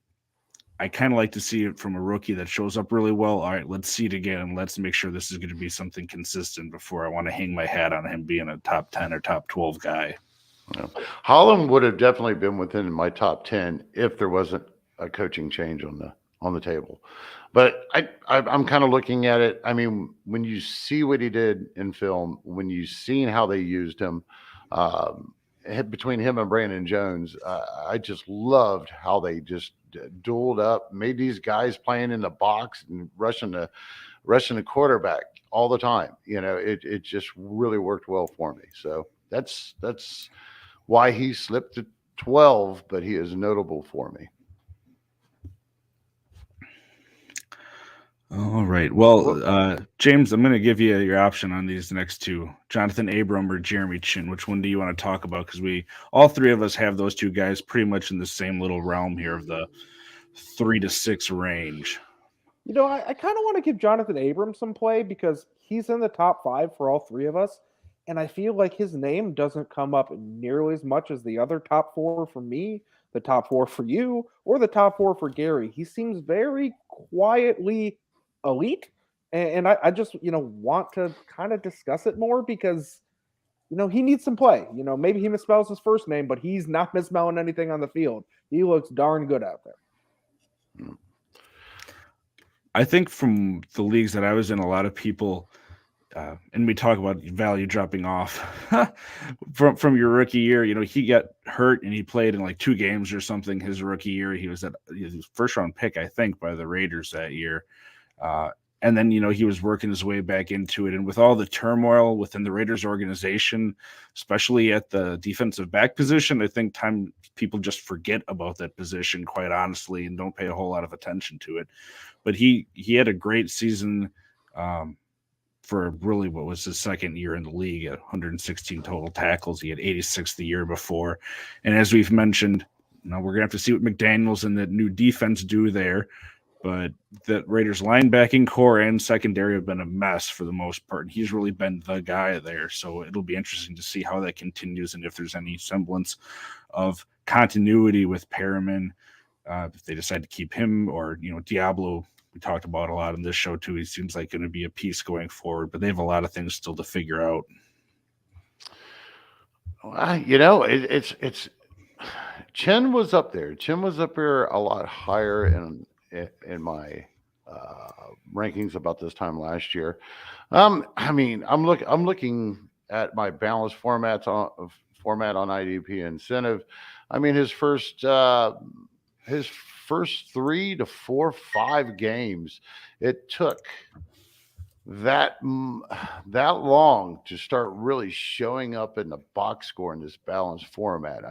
I kind of like to see it from a rookie that shows up really well. All right, let's see it again, and let's make sure this is going to be something consistent before I want to hang my hat on him being a top 10 or top 12 guy. Yeah. Holland would have definitely been within my top 10 if there wasn't a coaching change on the table. But I'm kind of looking at it. When you see what he did in film, when you've seen how they used him, between him and Brandon Jones, I just loved how they just dueled up, made these guys playing in the box and rushing the quarterback all the time. It just really worked well for me. So that's why he slipped to 12, but he is notable for me. All right. Well, James, I'm going to give you your option on these next two, Jonathan Abram or Jeremy Chin. Which one do you want to talk about? Because all three of us have those two guys pretty much in the same little realm here of the 3 to 6 range. I kind of want to give Jonathan Abram some play because he's in the top 5 for all three of us. And I feel like his name doesn't come up nearly as much as the other top four for me, the top four for you, or the top four for Gary. He seems very quietly elite. And I just, want to kind of discuss it more because, he needs some play. Maybe he misspells his first name, but he's not misspelling anything on the field. He looks darn good out there. I think from the leagues that I was in, a lot of people, and we talk about value dropping off from your rookie year. He got hurt and he played in like 2 games or something his rookie year. He was his first round pick, I think, by the Raiders that year. And then, he was working his way back into it. And with all the turmoil within the Raiders organization, especially at the defensive back position, I think people just forget about that position, quite honestly, and don't pay a whole lot of attention to it. But he had a great season for really what was his second year in the league at 116 total tackles. He had 86 the year before. And as we've mentioned, we're going to have to see what McDaniels and the new defense do there. But the Raiders linebacking core and secondary have been a mess for the most part. And he's really been the guy there. So it'll be interesting to see how that continues and if there's any semblance of continuity with Perriman, if they decide to keep him or, Diablo. We talked about a lot on this show too. He seems like going to be a piece going forward, but they have a lot of things still to figure out. It's Chin was up there. Chin was up there a lot higher in my rankings about this time last year. I'm looking at my balanced format on IDP incentive. His first 3 to 4, 5 games, it took that long to start really showing up in the box score in this balanced format.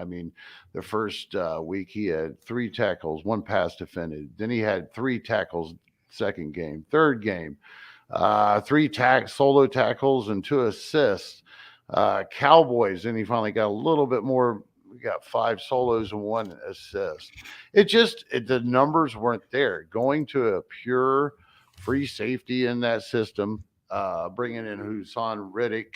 The first week he had 3 tackles, 1 pass defended. Then he had 3 tackles second game. Third game, 3 solo tackles and 2 assists. Cowboys, then he finally got a little bit more. We got 5 solos and 1 assist. The numbers weren't there. Going to a pure free safety in that system, bringing in Hussein Riddick,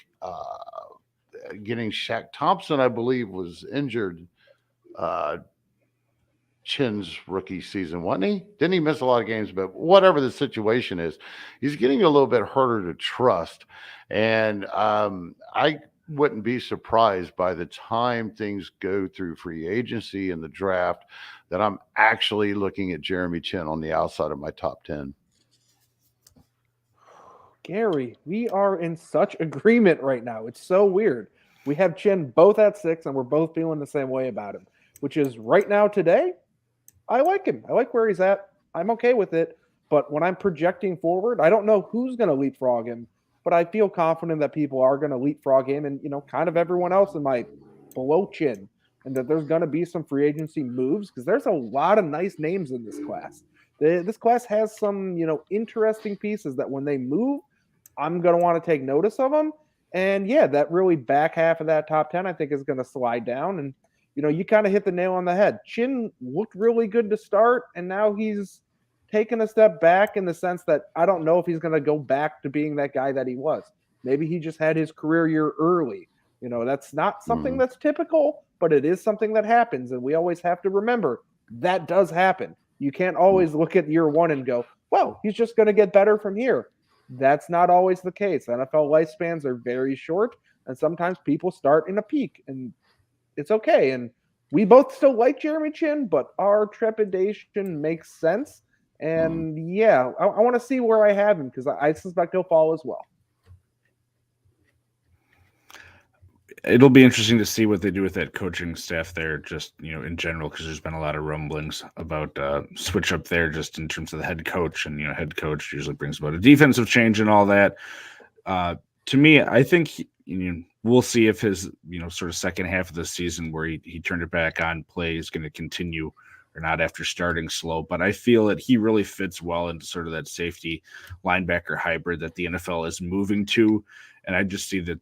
getting Shaq Thompson, I believe, was injured Chin's rookie season, wasn't he? Didn't he miss a lot of games? But whatever the situation is, he's getting a little bit harder to trust. And I wouldn't be surprised by the time things go through free agency and the draft that I'm actually looking at Jeremy Chin on the outside of my top 10. Gary, we are in such agreement right now. It's so weird. We have Chin both at 6, and we're both feeling the same way about him, which is right now today, I like him. I like where he's at. I'm okay with it. But when I'm projecting forward, I don't know who's going to leapfrog him, but I feel confident that people are going to leapfrog him and, kind of everyone else in my below Chin, and that there's going to be some free agency moves because there's a lot of nice names in this class. This class has some, interesting pieces that when they move, I'm going to want to take notice of them. And yeah, that really back half of that top 10, I think, is going to slide down. And, you kind of hit the nail on the head. Chin looked really good to start, and now he's taken a step back in the sense that I don't know if he's going to go back to being that guy that he was. Maybe he just had his career year early. That's not something that's typical, but it is something that happens. And we always have to remember that does happen. You can't always look at year 1 and go, well, he's just going to get better from here. That's not always the case. NFL lifespans are very short, and sometimes people start in a peak, and it's okay. And we both still like Jeremy Chin, but our trepidation makes sense. And yeah, I want to see where I have him because I suspect he'll fall as well. It'll be interesting to see what they do with that coaching staff there, just, in general, because there's been a lot of rumblings about switch up there just in terms of the head coach. And, head coach usually brings about a defensive change and all that. To me, I think we'll see if his, sort of second half of the season where he turned it back on play is going to continue or not after starting slow. But I feel that he really fits well into sort of that safety linebacker hybrid that the NFL is moving to. And I just see that,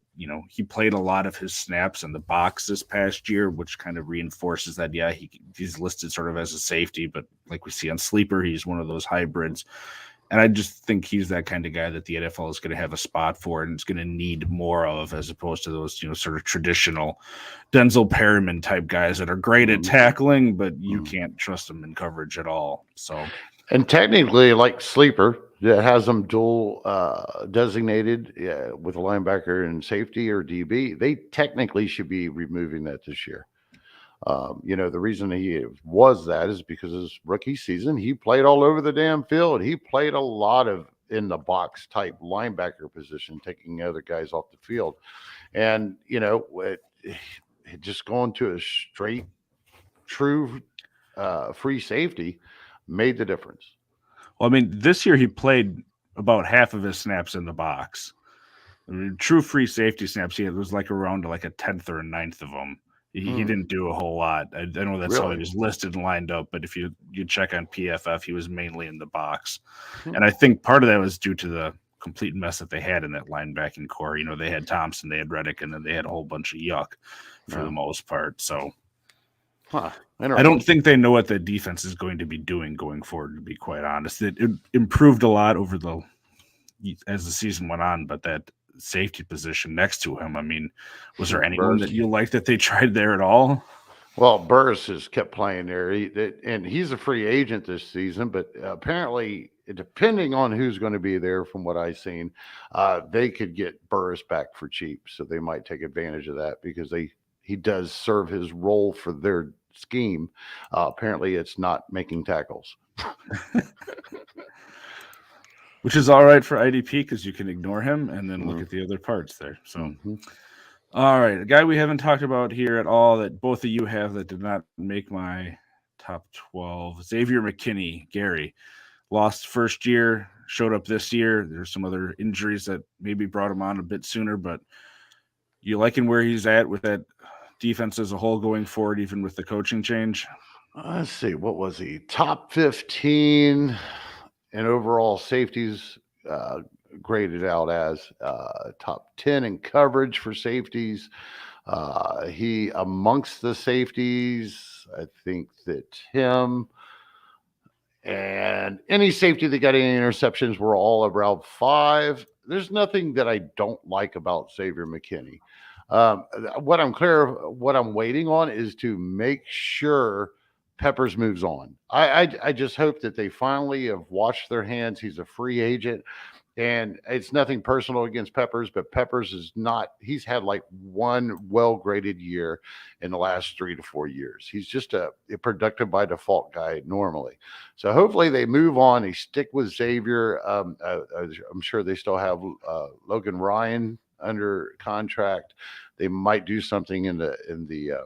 he played a lot of his snaps in the box this past year, which kind of reinforces that, yeah, he's listed sort of as a safety, but like we see on Sleeper, he's one of those hybrids. And I just think he's that kind of guy that the NFL is going to have a spot for and it's going to need more of, as opposed to those, sort of traditional Denzel Perryman type guys that are great at tackling, but you can't trust them in coverage at all. So, and technically, like sleeper that has them dual designated with a linebacker and safety or DB, they technically should be removing that this year. The reason he was that is because his rookie season, he played all over the damn field. He played a lot of in the box type linebacker position, taking other guys off the field. And, just going to a straight, true free safety made the difference. Well, I mean, this year he played about half of his snaps in the box. I mean, true free safety snaps, it was like around like a 10th or a 9th of them. He didn't do a whole lot. I know that's how he was listed and lined up, but if you check on PFF, he was mainly in the box. And I think part of that was due to the complete mess that they had in that linebacking core. They had Thompson, they had Reddick, and then they had a whole bunch of yuck for the most part. So I don't think they know what the defense is going to be doing going forward, to be quite honest. It improved a lot as the season went on, but that safety position next to him, I mean, was there anyone that you liked that they tried there at all? Well, Burris has kept playing there, and he's a free agent this season, but apparently, depending on who's going to be there, from what I've seen, they could get Burris back for cheap, so they might take advantage of that because he does serve his role for their scheme. Apparently, it's not making tackles. Which is all right for IDP because you can ignore him and then look at the other parts there. So, all right. A guy we haven't talked about here at all that both of you have that did not make my top 12. Xavier McKinney, Gary. Lost first year, showed up this year. There's some other injuries that maybe brought him on a bit sooner, but you liking where he's at with that defense as a whole going forward, even with the coaching change? Let's see. What was he? Top 15 and overall safeties graded out as top 10 in coverage for safeties. He amongst the safeties, I think that him and any safety that got any interceptions were all around 5. There's nothing that I don't like about Xavier McKinney. What I'm waiting on is to make sure Peppers moves on. I just hope that they finally have washed their hands. He's a free agent, and it's nothing personal against Peppers, but Peppers is not. He's had like one well-graded year in the last 3 to 4 years. He's just a productive by default guy normally. So hopefully they move on. They stick with Xavier. I'm sure they still have Logan Ryan under contract. They might do something in the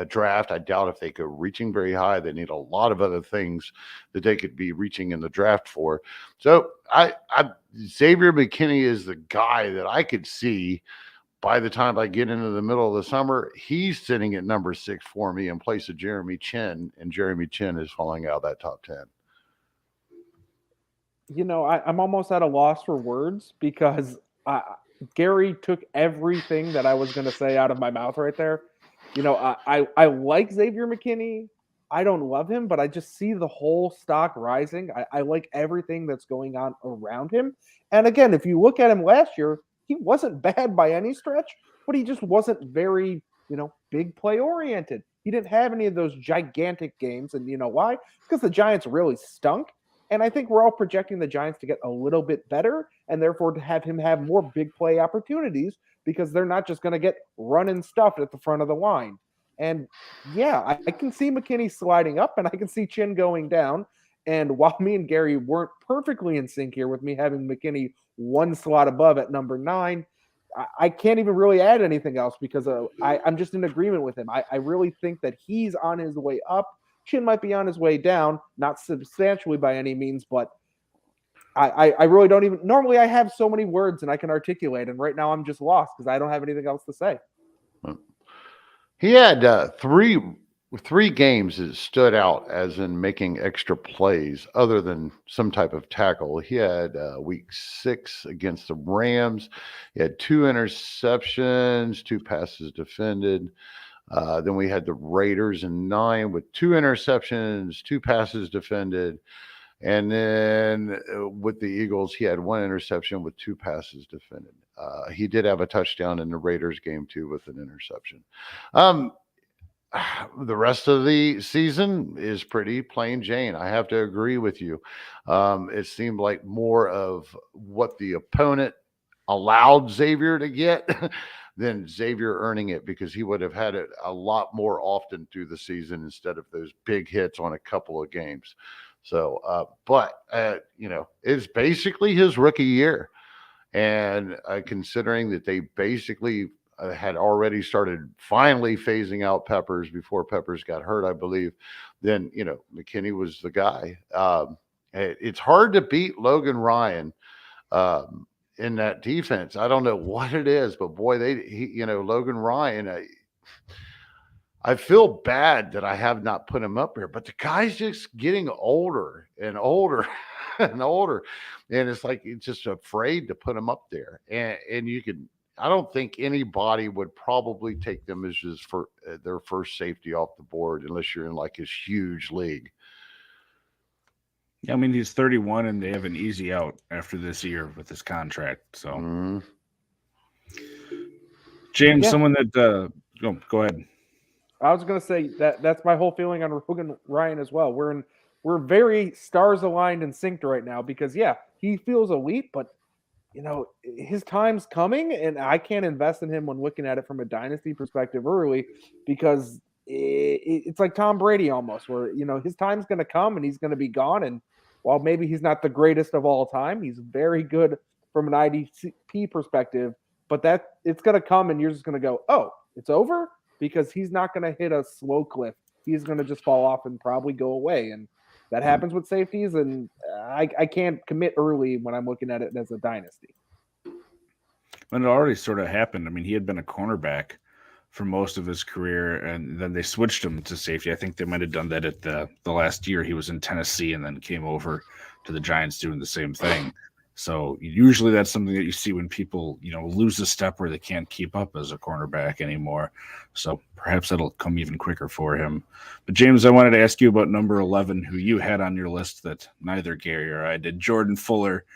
draft. I doubt if they go reaching very high. They need a lot of other things that they could be reaching in the draft for. So Xavier McKinney is the guy that I could see by the time I get into the middle of the summer. He's sitting at number 6 for me in place of Jeremy Chin, and Jeremy Chin is falling out of that top 10. I'm almost at a loss for words because Gary took everything that I was going to say out of my mouth right there. I like Xavier McKinney. I don't love him, but I just see the whole stock rising. I like everything that's going on around him. And again, if you look at him last year, he wasn't bad by any stretch, but he just wasn't very, big play oriented. He didn't have any of those gigantic games. And you know why? Because the Giants really stunk. And I think we're all projecting the Giants to get a little bit better and therefore to have him have more big play opportunities because they're not just going to get running stuff at the front of the line. And yeah, I can see McKinney sliding up and I can see Chin going down. And while me and Gary weren't perfectly in sync here with me having McKinney one slot above at number 9, I can't even really add anything else because I'm just in agreement with him. I really think that he's on his way up. Chin might be on his way down, not substantially by any means, but I really don't even. Normally, I have so many words and I can articulate, and right now I'm just lost because I don't have anything else to say. He had three games that stood out as in making extra plays other than some type of tackle. He had week 6 against the Rams. He had 2 interceptions, 2 passes defended. Then we had the Raiders in 9 with 2 interceptions, 2 passes defended. And then with the Eagles, he had 1 interception with 2 passes defended. He did have a touchdown in the Raiders game too with an interception. The rest of the season is pretty plain Jane. I have to agree with you. It seemed like more of what the opponent allowed Xavier to get than Xavier earning it, because he would have had it a lot more often through the season instead of those big hits on a couple of games. So, it's basically his rookie year. And considering that they basically had already started finally phasing out Peppers before Peppers got hurt, I believe, then, McKinney was the guy. It's hard to beat Logan Ryan in that defense. I don't know what it is, but boy, Logan Ryan, I feel bad that I have not put him up here, but the guy's just getting older and older and older. And it's like, it's just afraid to put him up there. And I don't think anybody would probably take them as just for their first safety off the board unless you're in like this huge league. Yeah, I mean, he's 31 and they have an easy out after this year with his contract. So, James, someone that go ahead. I was going to say that's my whole feeling on Logan Ryan as well. We're very stars aligned and synced right now because he feels elite, but his time's coming, and I can't invest in him when looking at it from a dynasty perspective early because it's like Tom Brady almost, where his time's going to come and he's going to be gone. And while maybe he's not the greatest of all time, he's very good from an IDP perspective. But that it's going to come, and you're just going to go, oh, it's over. Because he's not going to hit a slow cliff. He's going to just fall off and probably go away. And that happens with safeties, and I can't commit early when I'm looking at it as a dynasty. And it already sort of happened. I mean, he had been a cornerback for most of his career, and then they switched him to safety. I think they might have done that at the last year. He was in Tennessee and then came over to the Giants doing the same thing. So usually that's something that you see when people, lose a step where they can't keep up as a cornerback anymore. So perhaps that'll come even quicker for him. But James, I wanted to ask you about number 11, who you had on your list that neither Gary or I did, Jordan Fuller.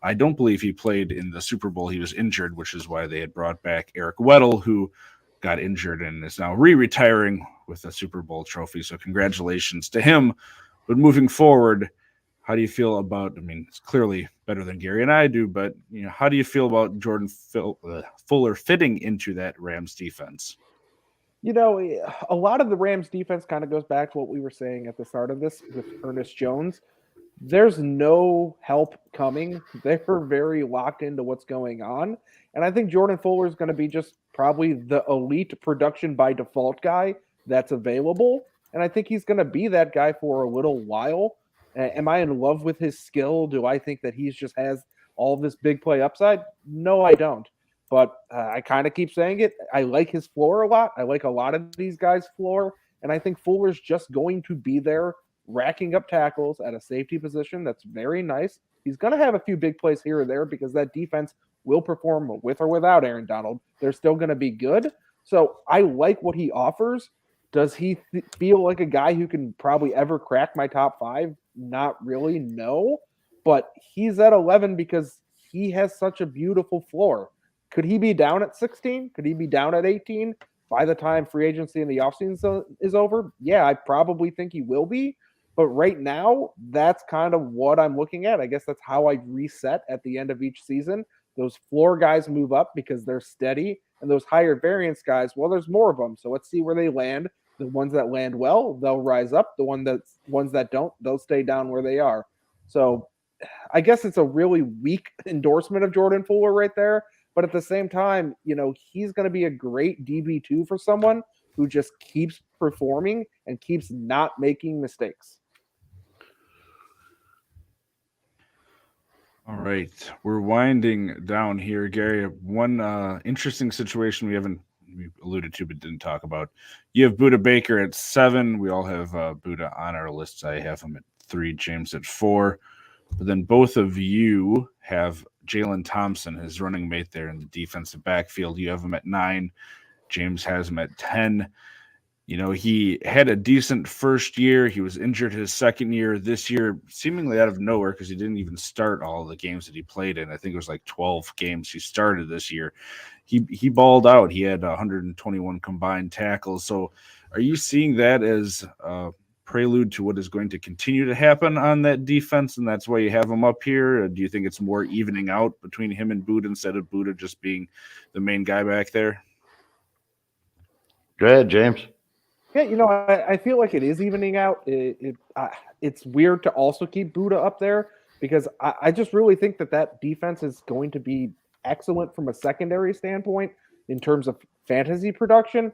I don't believe he played in the Super Bowl. He was injured, which is why they had brought back Eric Weddle, who got injured and is now retiring with a Super Bowl trophy. So congratulations to him. But moving forward, how do you feel about, it's clearly better than Gary and I do, but, how do you feel about Jordan Fuller fitting into that Rams defense? A lot of the Rams defense kind of goes back to what we were saying at the start of this with Ernest Jones. There's no help coming. They're very locked into what's going on. And I think Jordan Fuller is going to be just probably the elite production by default guy that's available. And I think he's going to be that guy for a little while. Am I in love with his skill? Do I think that he just has all this big play upside? No, I don't. But I kind of keep saying it. I like his floor a lot. I like a lot of these guys' floor. And I think Fuller's just going to be there racking up tackles at a safety position. That's very nice. He's going to have a few big plays here or there because that defense will perform with or without Aaron Donald. They're still going to be good. So I like what he offers. Does he feel like a guy who can probably ever crack my top 5? Not really, no. But he's at 11 because he has such a beautiful floor. Could he be down at 16? Could he be down at 18 by the time free agency and the offseason is over? Yeah, I probably think he will be. But right now, that's kind of what I'm looking at. I guess that's how I reset at the end of each season. Those floor guys move up because they're steady. And those higher variance guys, well, there's more of them. So let's see where they land. The ones that land well, they'll rise up. The ones that don't, they'll stay down where they are. So I guess it's a really weak endorsement of Jordan Fuller right there. But at the same time, he's going to be a great DB2 for someone who just keeps performing and keeps not making mistakes. All right. We're winding down here, Gary. One interesting situation we alluded to but didn't talk about. You have Budda Baker at 7. We all have Budda on our lists. I have him at 3, James at 4. But then both of you have Jalen Thompson, his running mate there in the defensive backfield. You have him at 9. James has him at 10. he had a decent first year. He was injured his second year. This year, seemingly out of nowhere, because he didn't even start all the games that he played in. I think it was like 12 games he started this year. He balled out. He had 121 combined tackles. So are you seeing that as a prelude to what is going to continue to happen on that defense, and that's why you have him up here? Or do you think it's more evening out between him and Buda instead of Buda just being the main guy back there? Go ahead, James. Yeah, I feel like it is evening out. It's weird to also keep Buda up there because I just really think that defense is going to be excellent from a secondary standpoint in terms of fantasy production.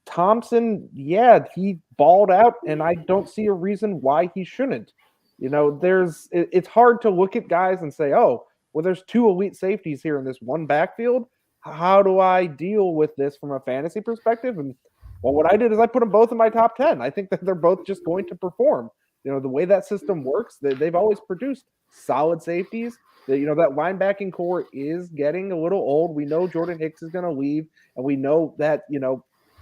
Thompson, yeah, he balled out, and I don't see a reason why he shouldn't. It's hard to look at guys and say, oh, well, there's two elite safeties here in this one backfield. How do I deal with this from a fantasy perspective? And well, what I did is I put them both in my top 10. I think that they're both just going to perform. The way that system works, they've always produced solid safeties. That linebacking core is getting a little old. We know Jordan Hicks is going to leave, and we know that,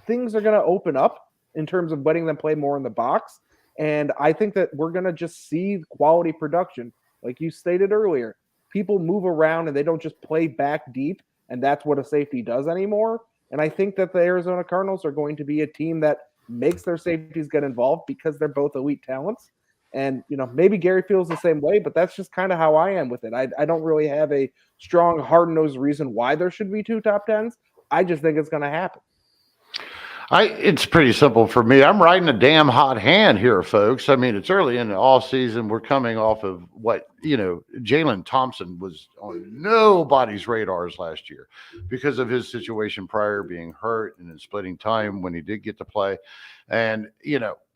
things are going to open up in terms of letting them play more in the box. And I think that we're going to just see quality production. Like you stated earlier, people move around and they don't just play back deep, and that's what a safety does anymore. And I think that the Arizona Cardinals are going to be a team that makes their safeties get involved because they're both elite talents. And, maybe Gary feels the same way, but that's just kind of how I am with it. I don't really have a strong, hard-nosed reason why there should be two top 10s. I just think it's going to happen. It's pretty simple for me. I'm riding a damn hot hand here, folks. I mean, it's early in the off season. We're coming off of what, Jalen Thompson was on nobody's radars last year because of his situation prior, being hurt and then splitting time when he did get to play. And,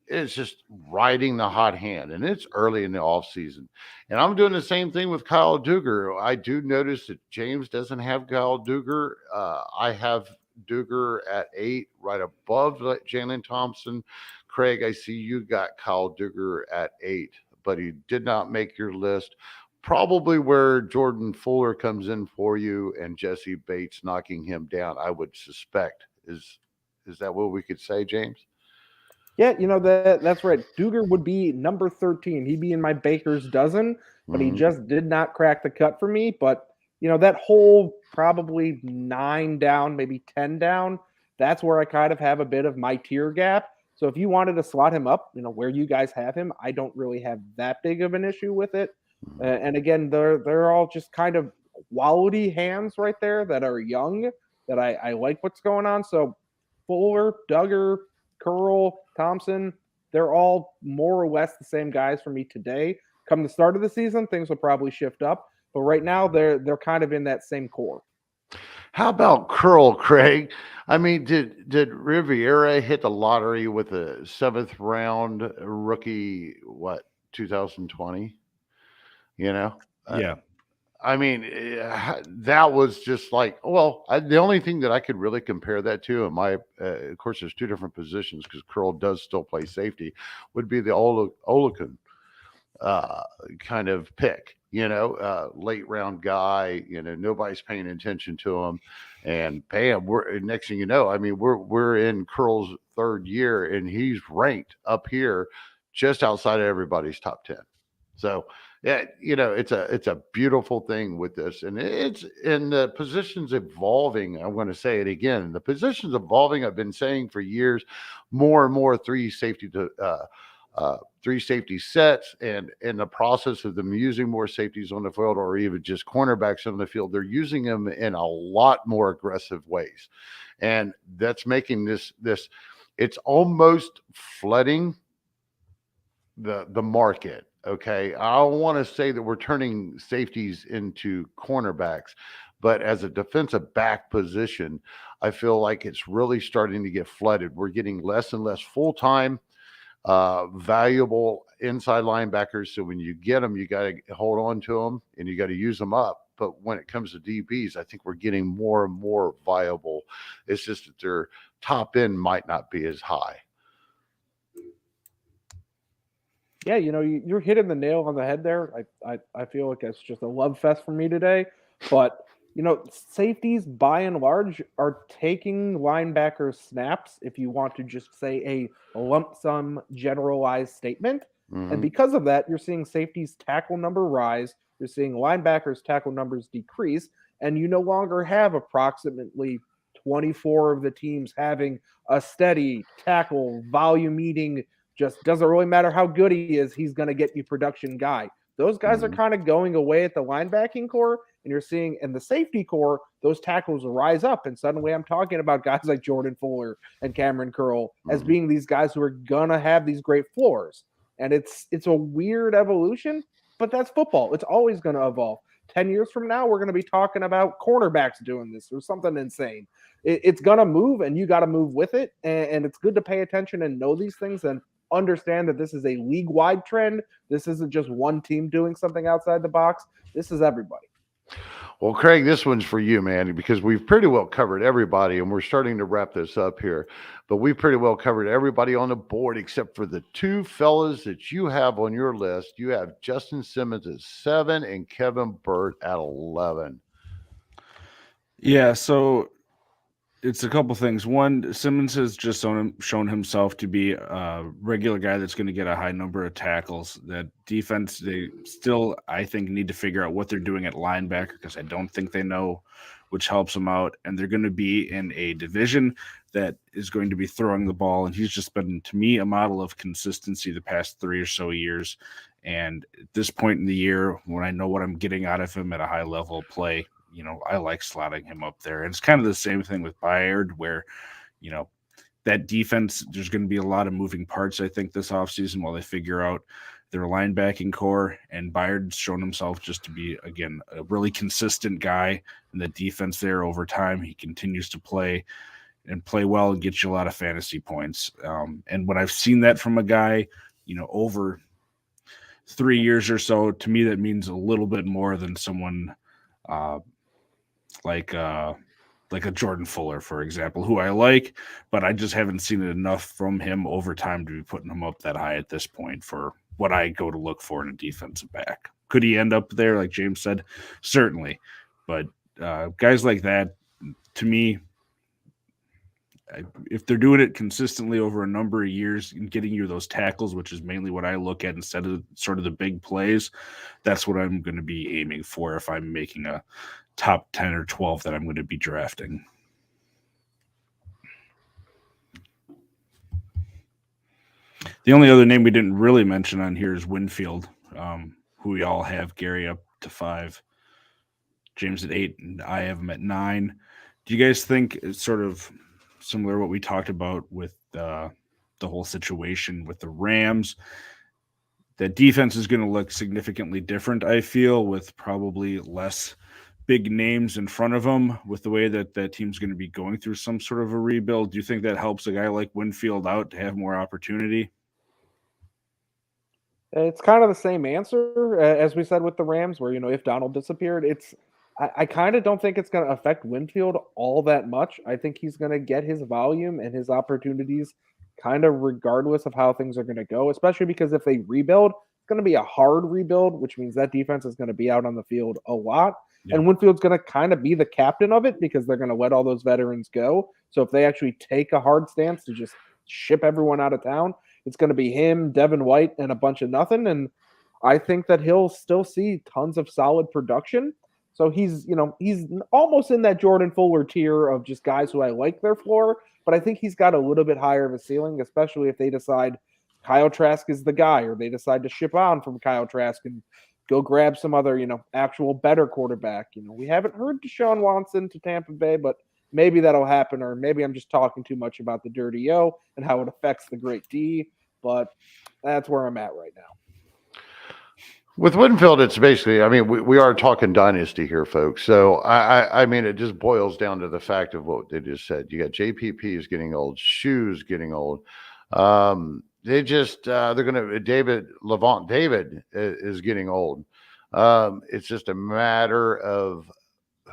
it's just riding the hot hand, and it's early in the off season. And I'm doing the same thing with Kyle Duggar. I do notice that James doesn't have Kyle Duggar. I have Duggar at 8, right above Jalen Thompson. Kraig, I see you got Kyle Duggar at 8, but he did not make your list. Probably where Jordan Fuller comes in for you and Jesse Bates knocking him down, I would suspect. Is that what we could say, James? Yeah, that's right. Duggar would be number 13. He'd be in my baker's dozen, but he just did not crack the cut for me. But that whole probably 9 down, maybe 10 down, that's where I kind of have a bit of my tier gap. So if you wanted to slot him up, where you guys have him, I don't really have that big of an issue with it. And again, they're all just kind of quality hands right there that are young, that I like what's going on. So Fuller, Duggar, Curl, Thompson, they're all more or less the same guys for me today. Come the start of the season, things will probably shift up. But right now, they're kind of in that same core. How about Curl, Kraig? I mean, did Riviera hit the lottery with a 7th round rookie, 2020? Yeah. I mean, that was just like, the only thing that I could really compare that to, and of course, there's two different positions because Curl does still play safety, would be the overlooking kind of pick. Late round guy. Nobody's paying attention to him, and bam, next thing you know, I mean, we're in Curl's 3rd year, and he's ranked up here, just outside of everybody's top 10. So. Yeah, it's a beautiful thing with this, and the positions evolving. I'm going to say it again. The positions evolving. I've been saying for years, more and more three safety sets, and in the process of them using more safeties on the field, or even just cornerbacks on the field, they're using them in a lot more aggressive ways, and that's making this. It's almost flooding the market. Okay, I don't want to say that we're turning safeties into cornerbacks, but as a defensive back position, I feel like it's really starting to get flooded. We're getting less and less full-time, valuable inside linebackers. So when you get them, you got to hold on to them and you got to use them up. But when it comes to DBs, I think we're getting more and more viable. It's just that their top end might not be as high. Yeah, you're hitting the nail on the head there. I feel like it's just a love fest for me today. But Safeties by and large are taking linebackers snaps, if you want to just say a lump sum generalized statement. And because of that, you're seeing safeties tackle number rise, you're seeing linebackers tackle numbers decrease, and you no longer have approximately 24 of the teams having a steady tackle volume eating, just doesn't really matter how good he is, he's going to get you production guy. Those guys are kind of going away at the linebacking core, and you're seeing in the safety core, those tackles rise up. And suddenly I'm talking about guys like Jordan Fuller and Kamren Curl as being these guys who are going to have these great floors. And it's a weird evolution, but that's football. It's always going to evolve. 10 years from now, we're going to be talking about cornerbacks doing this or something insane. It's going to move, and you got to move with it. And it's good to pay attention and know these things and understand that this is a league-wide trend. This isn't just one team doing something outside the box. This is everybody. Well, Kraig, this one's for you, man, because we've pretty well covered everybody, and we're starting to wrap this up here. But we've pretty well covered everybody on the board except for the two fellas that you have on your list. You have Justin Simmons at 7 and Kevin Burt at 11. Yeah, so it's a couple things. One, Simmons has just shown himself to be a regular guy that's going to get a high number of tackles. That defense, they still, I think, need to figure out what they're doing at linebacker because I don't think they know, which helps them out. And they're going to be in a division that is going to be throwing the ball. And he's just been, to me, a model of consistency the past 3 or so years. And at this point in the year, when I know what I'm getting out of him at a high level of play, I like slotting him up there. And it's kind of the same thing with Bayard where, that defense, there's going to be a lot of moving parts, I think, this offseason while they figure out their linebacking core. And Bayard's shown himself just to be, again, a really consistent guy in the defense there over time. He continues to play well and get you a lot of fantasy points. And when I've seen that from a guy, over 3 years or so, to me, that means a little bit more than someone like a Jordan Fuller, for example, who I like, but I just haven't seen it enough from him over time to be putting him up that high at this point for what I go to look for in a defensive back. Could he end up there, like James said? Certainly. But guys like that, to me, if they're doing it consistently over a number of years and getting you those tackles, which is mainly what I look at instead of sort of the big plays, that's what I'm going to be aiming for if I'm making a top 10 or 12 that I'm going to be drafting. The only other name we didn't really mention on here is Winfield, who we all have Gary up to 5, James at 8, and I have him at 9. Do you guys think it's sort of similar to what we talked about with the whole situation with the Rams? That defense is going to look significantly different, I feel, with probably less big names in front of them with the way that that team's going to be going through some sort of a rebuild. Do you think that helps a guy like Winfield out to have more opportunity? It's kind of the same answer as we said with the Rams, where, if Donald disappeared, I kind of don't think it's going to affect Winfield all that much. I think he's going to get his volume and his opportunities kind of regardless of how things are going to go, especially because if they rebuild, it's going to be a hard rebuild, which means that defense is going to be out on the field a lot. Yeah. And Winfield's going to kind of be the captain of it because they're going to let all those veterans go. So if they actually take a hard stance to just ship everyone out of town, it's going to be him, Devin White, and a bunch of nothing. And I think that he'll still see tons of solid production. So he's almost in that Jordan Fuller tier of just guys who I like their floor, but I think he's got a little bit higher of a ceiling, especially if they decide Kyle Trask is the guy, or they decide to ship on from Kyle Trask and go grab some other, actual better quarterback. We haven't heard Deshaun Watson to Tampa Bay, but maybe that'll happen, or maybe I'm just talking too much about the dirty O and how it affects the great D, but that's where I'm at right now. With Winfield, it's basically, we are talking dynasty here, folks. So, it just boils down to the fact of what they just said. You got JPP is getting old, Shoes getting old. They're going to, David is getting old. It's just a matter of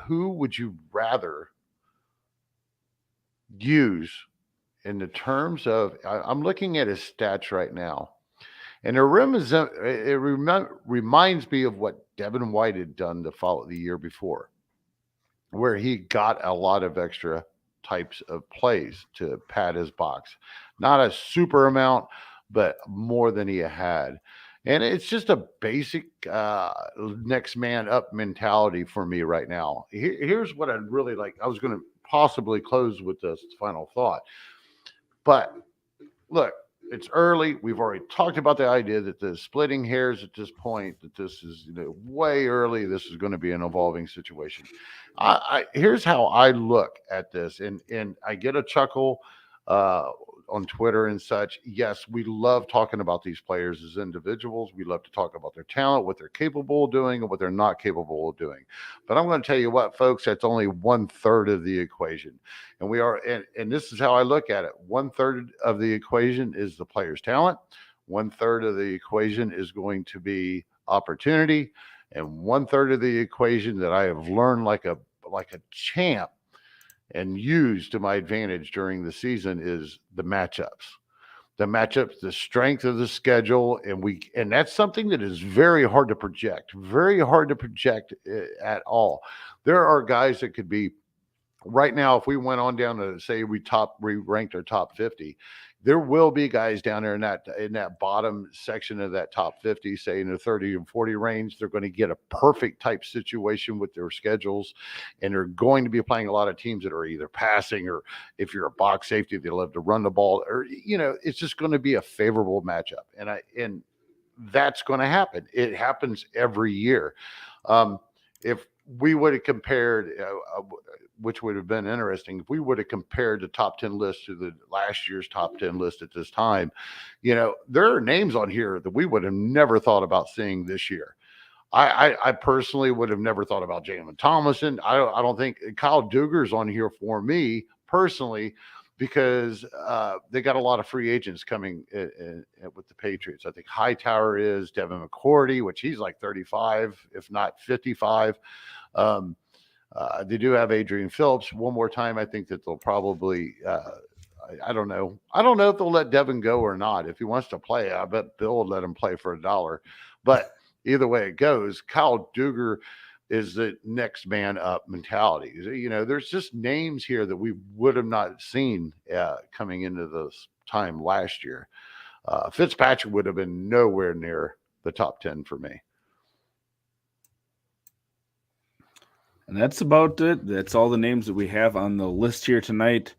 who would you rather use in the terms of, I'm looking at his stats right now. And it reminds me of what Devin White had done the year before. where he got a lot of extra types of plays to pad his box. Not a super amount, but more than he had. And it's just a basic next man up mentality for me right now. Here's what I'd really like. I was going to possibly close with this final thought. But look, it's early. We've already talked about the idea that the splitting hairs at this point, that this is way early. This is going to be an evolving situation. Here's how I look at this, and I get a chuckle on Twitter and such. Yes, we love talking about these players as individuals. We love to talk about their talent, what they're capable of doing, and what they're not capable of doing. But I'm going to tell you what, folks, that's only 1/3 of the equation. And we are, and this is how I look at it. 1/3 of the equation is the player's talent. 1/3 of the equation is going to be opportunity. And 1/3 of the equation that I have learned like a champ and used to my advantage during the season is the matchups. The matchups, the strength of the schedule, and that's something that is very hard to project. Very hard to project at all. There are guys that could be right now. If we went on down to say we ranked our top 50, there will be guys down there in that bottom section of that top 50, say in the 30 and 40 range. They're going to get a perfect type situation with their schedules, and they're going to be playing a lot of teams that are either passing, or if you're a box safety, they love to run the ball, or it's just going to be a favorable matchup, and that's going to happen. It happens every year. If we would have compared, which would have been interesting, if we would have compared the top 10 list to the last year's top 10 list at this time, there are names on here that we would have never thought about seeing this year. I personally would have never thought about Jalen Thomason. I don't think Kyle Duggar's on here for me personally, because they got a lot of free agents coming with the Patriots. I think Hightower is, Devin McCourty, which he's like 35, if not 55. They do have Adrian Phillips. One more time, I think that they'll probably I don't know. I don't know if they'll let Devin go or not. If he wants to play, I bet Bill would let him play for $1. But either way it goes, Kyle Duggar is the next man up mentality. There's just names here that we would have not seen coming into this time last year. Fitzpatrick would have been nowhere near the top 10 for me. And that's about it. That's all the names that we have on the list here tonight.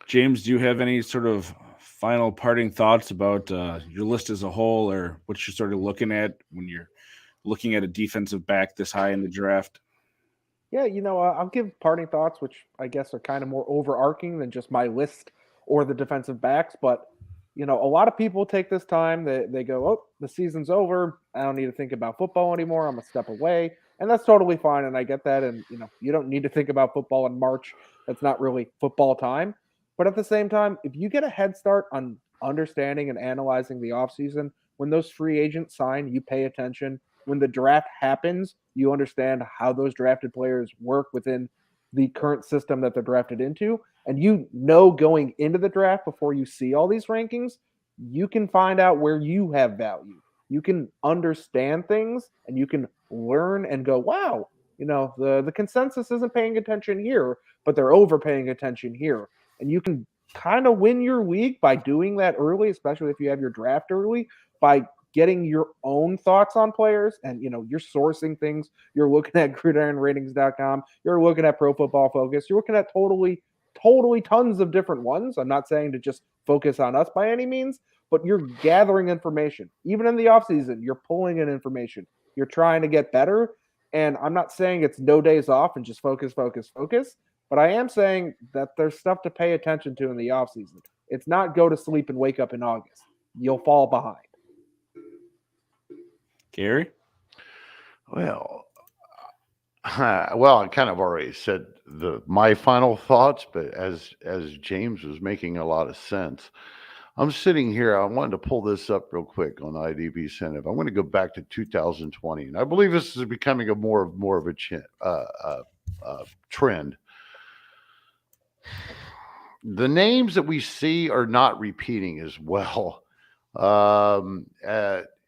James, do you have any sort of final parting thoughts about your list as a whole, or what you're sort of looking at when you're looking at a defensive back this high in the draft? Yeah, I'll give parting thoughts, which I guess are kind of more overarching than just my list or the defensive backs. But, a lot of people take this time, they go, oh, the season's over. I don't need to think about football anymore. I'm a step away. And that's totally fine. And I get that. And, you don't need to think about football in March. That's not really football time. But at the same time, if you get a head start on understanding and analyzing the offseason, when those free agents sign, you pay attention. When the draft happens, you understand how those drafted players work within the current system that they're drafted into. And going into the draft before you see all these rankings, you can find out where you have value. You can understand things and you can learn and go, wow, the consensus isn't paying attention here, but they're overpaying attention here. And you can kind of win your league by doing that early, especially if you have your draft early, by getting your own thoughts on players. And, you're sourcing things. You're looking at gridironratings.com. You're looking at Pro Football Focus. You're looking at totally tons of different ones. I'm not saying to just focus on us by any means, but you're gathering information. Even in the offseason, you're pulling in information. You're trying to get better. And I'm not saying it's no days off and just focus. But I am saying that there's stuff to pay attention to in the offseason. It's not go to sleep and wake up in August. You'll fall behind. Gary? Well, I kind of already said my final thoughts, but as James was making a lot of sense, I'm sitting here. I wanted to pull this up real quick on IDB Incentive. I want to go back to 2020, and I believe this is becoming a more of a trend. The names that we see are not repeating as well.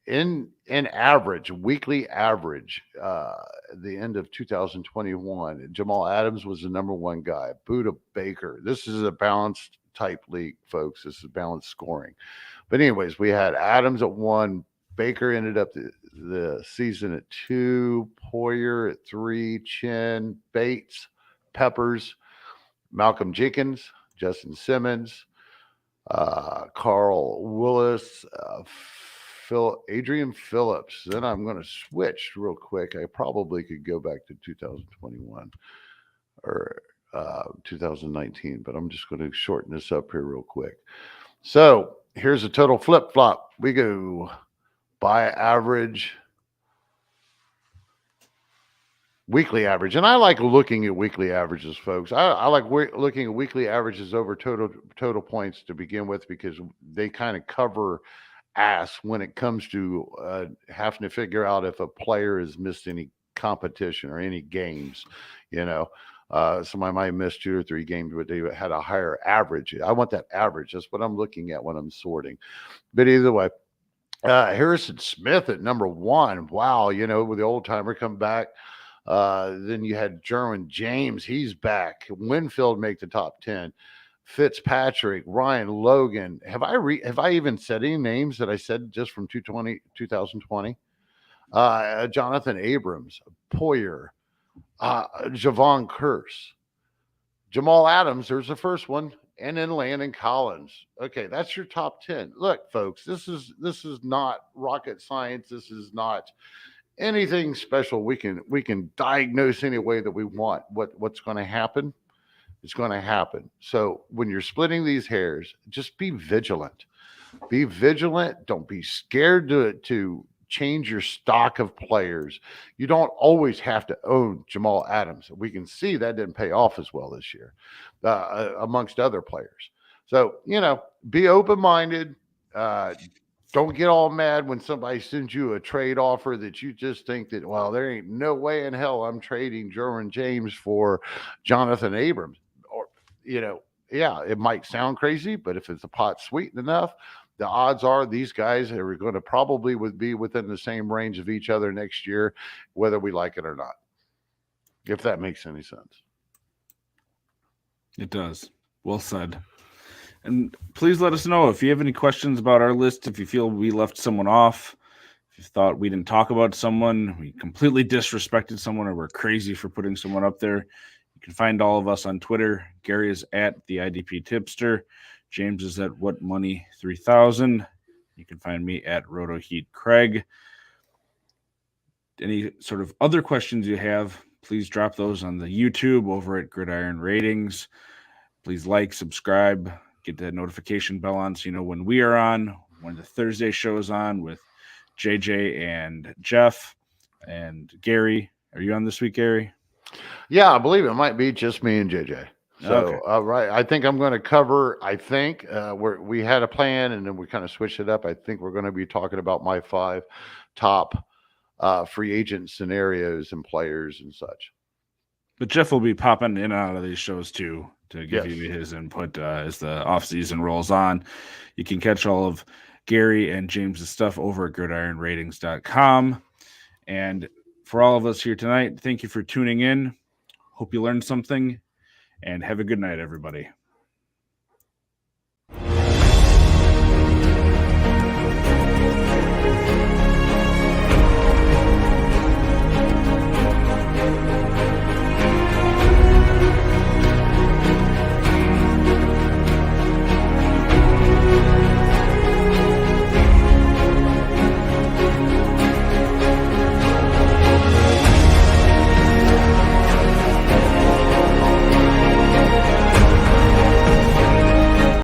in average, weekly average, the end of 2021, Jamal Adams was the number one guy. Buda Baker. This is a balanced type league, folks. This is balanced scoring. But anyways, we had Adams at 1. Baker ended up the season at 2. Poyer at 3. Chin, Bates, Peppers, Malcolm Jenkins, Justin Simmons, Carl Willis, Adrian Phillips. Then I'm going to switch real quick. I probably could go back to 2021 or 2019, but I'm just going to shorten this up here real quick. So here's a total flip flop. We go by average, weekly average. And I like looking at weekly averages, folks. I like looking at weekly averages over total points to begin with, because they kind of cover ass when it comes to having to figure out if a player has missed any competition or any games. Somebody might miss 2 or 3 games, but they had a higher average. I want that average. That's what I'm looking at when I'm sorting. But either way, Harrison Smith at number 1. Wow, with the old timer come back. Then you had Derwin James. He's back. Winfield make the top 10. Fitzpatrick, Ryan Logan. Have I even said any names that I said just from 2020? Jonathan Abrams, Poyer, Javon Curse, Jamal Adams. There's the first one. And then Landon Collins. Okay, that's your top 10. Look, folks, this is not rocket science. This is not anything special. We can diagnose any way that we want. What's going to happen? It's going to happen. So when you're splitting these hairs, just be vigilant. Be vigilant. Don't be scared to change your stock of players. You don't always have to own Jamal Adams. We can see that didn't pay off as well this year, amongst other players. So, be open-minded. Don't get all mad when somebody sends you a trade offer that you just think that, well, there ain't no way in hell I'm trading Derwin James for Jonathan Abrams. Or, yeah, it might sound crazy, but if it's a pot sweetened enough, the odds are these guys are going to probably be within the same range of each other next year, whether we like it or not. If that makes any sense. It does. Well said. And please let us know if you have any questions about our list, if you feel we left someone off, if you thought we didn't talk about someone, we completely disrespected someone, or we're crazy for putting someone up there. You can find all of us on Twitter. Gary is at the IDP Tipster. James is at WhatMoney3000. You can find me at RotoHeat Kraig. Any sort of other questions you have, please drop those on the YouTube over at Gridiron Ratings. Please like, subscribe, get that notification bell on so you know when we are on, when the Thursday show is on with JJ and Jeff and Gary. Are you on this week, Gary? Yeah, I believe it might be just me and JJ. So, okay. Right. I think I'm going to cover, we had a plan and then we kind of switched it up. I think we're going to be talking about my 5 top free agent scenarios and players and such. But Jeff will be popping in and out of these shows too to give Yes. you his input as the offseason rolls on. You can catch all of Gary and James's stuff over at gridironratings.com. And for all of us here tonight, thank you for tuning in. Hope you learned something, and have a good night, everybody.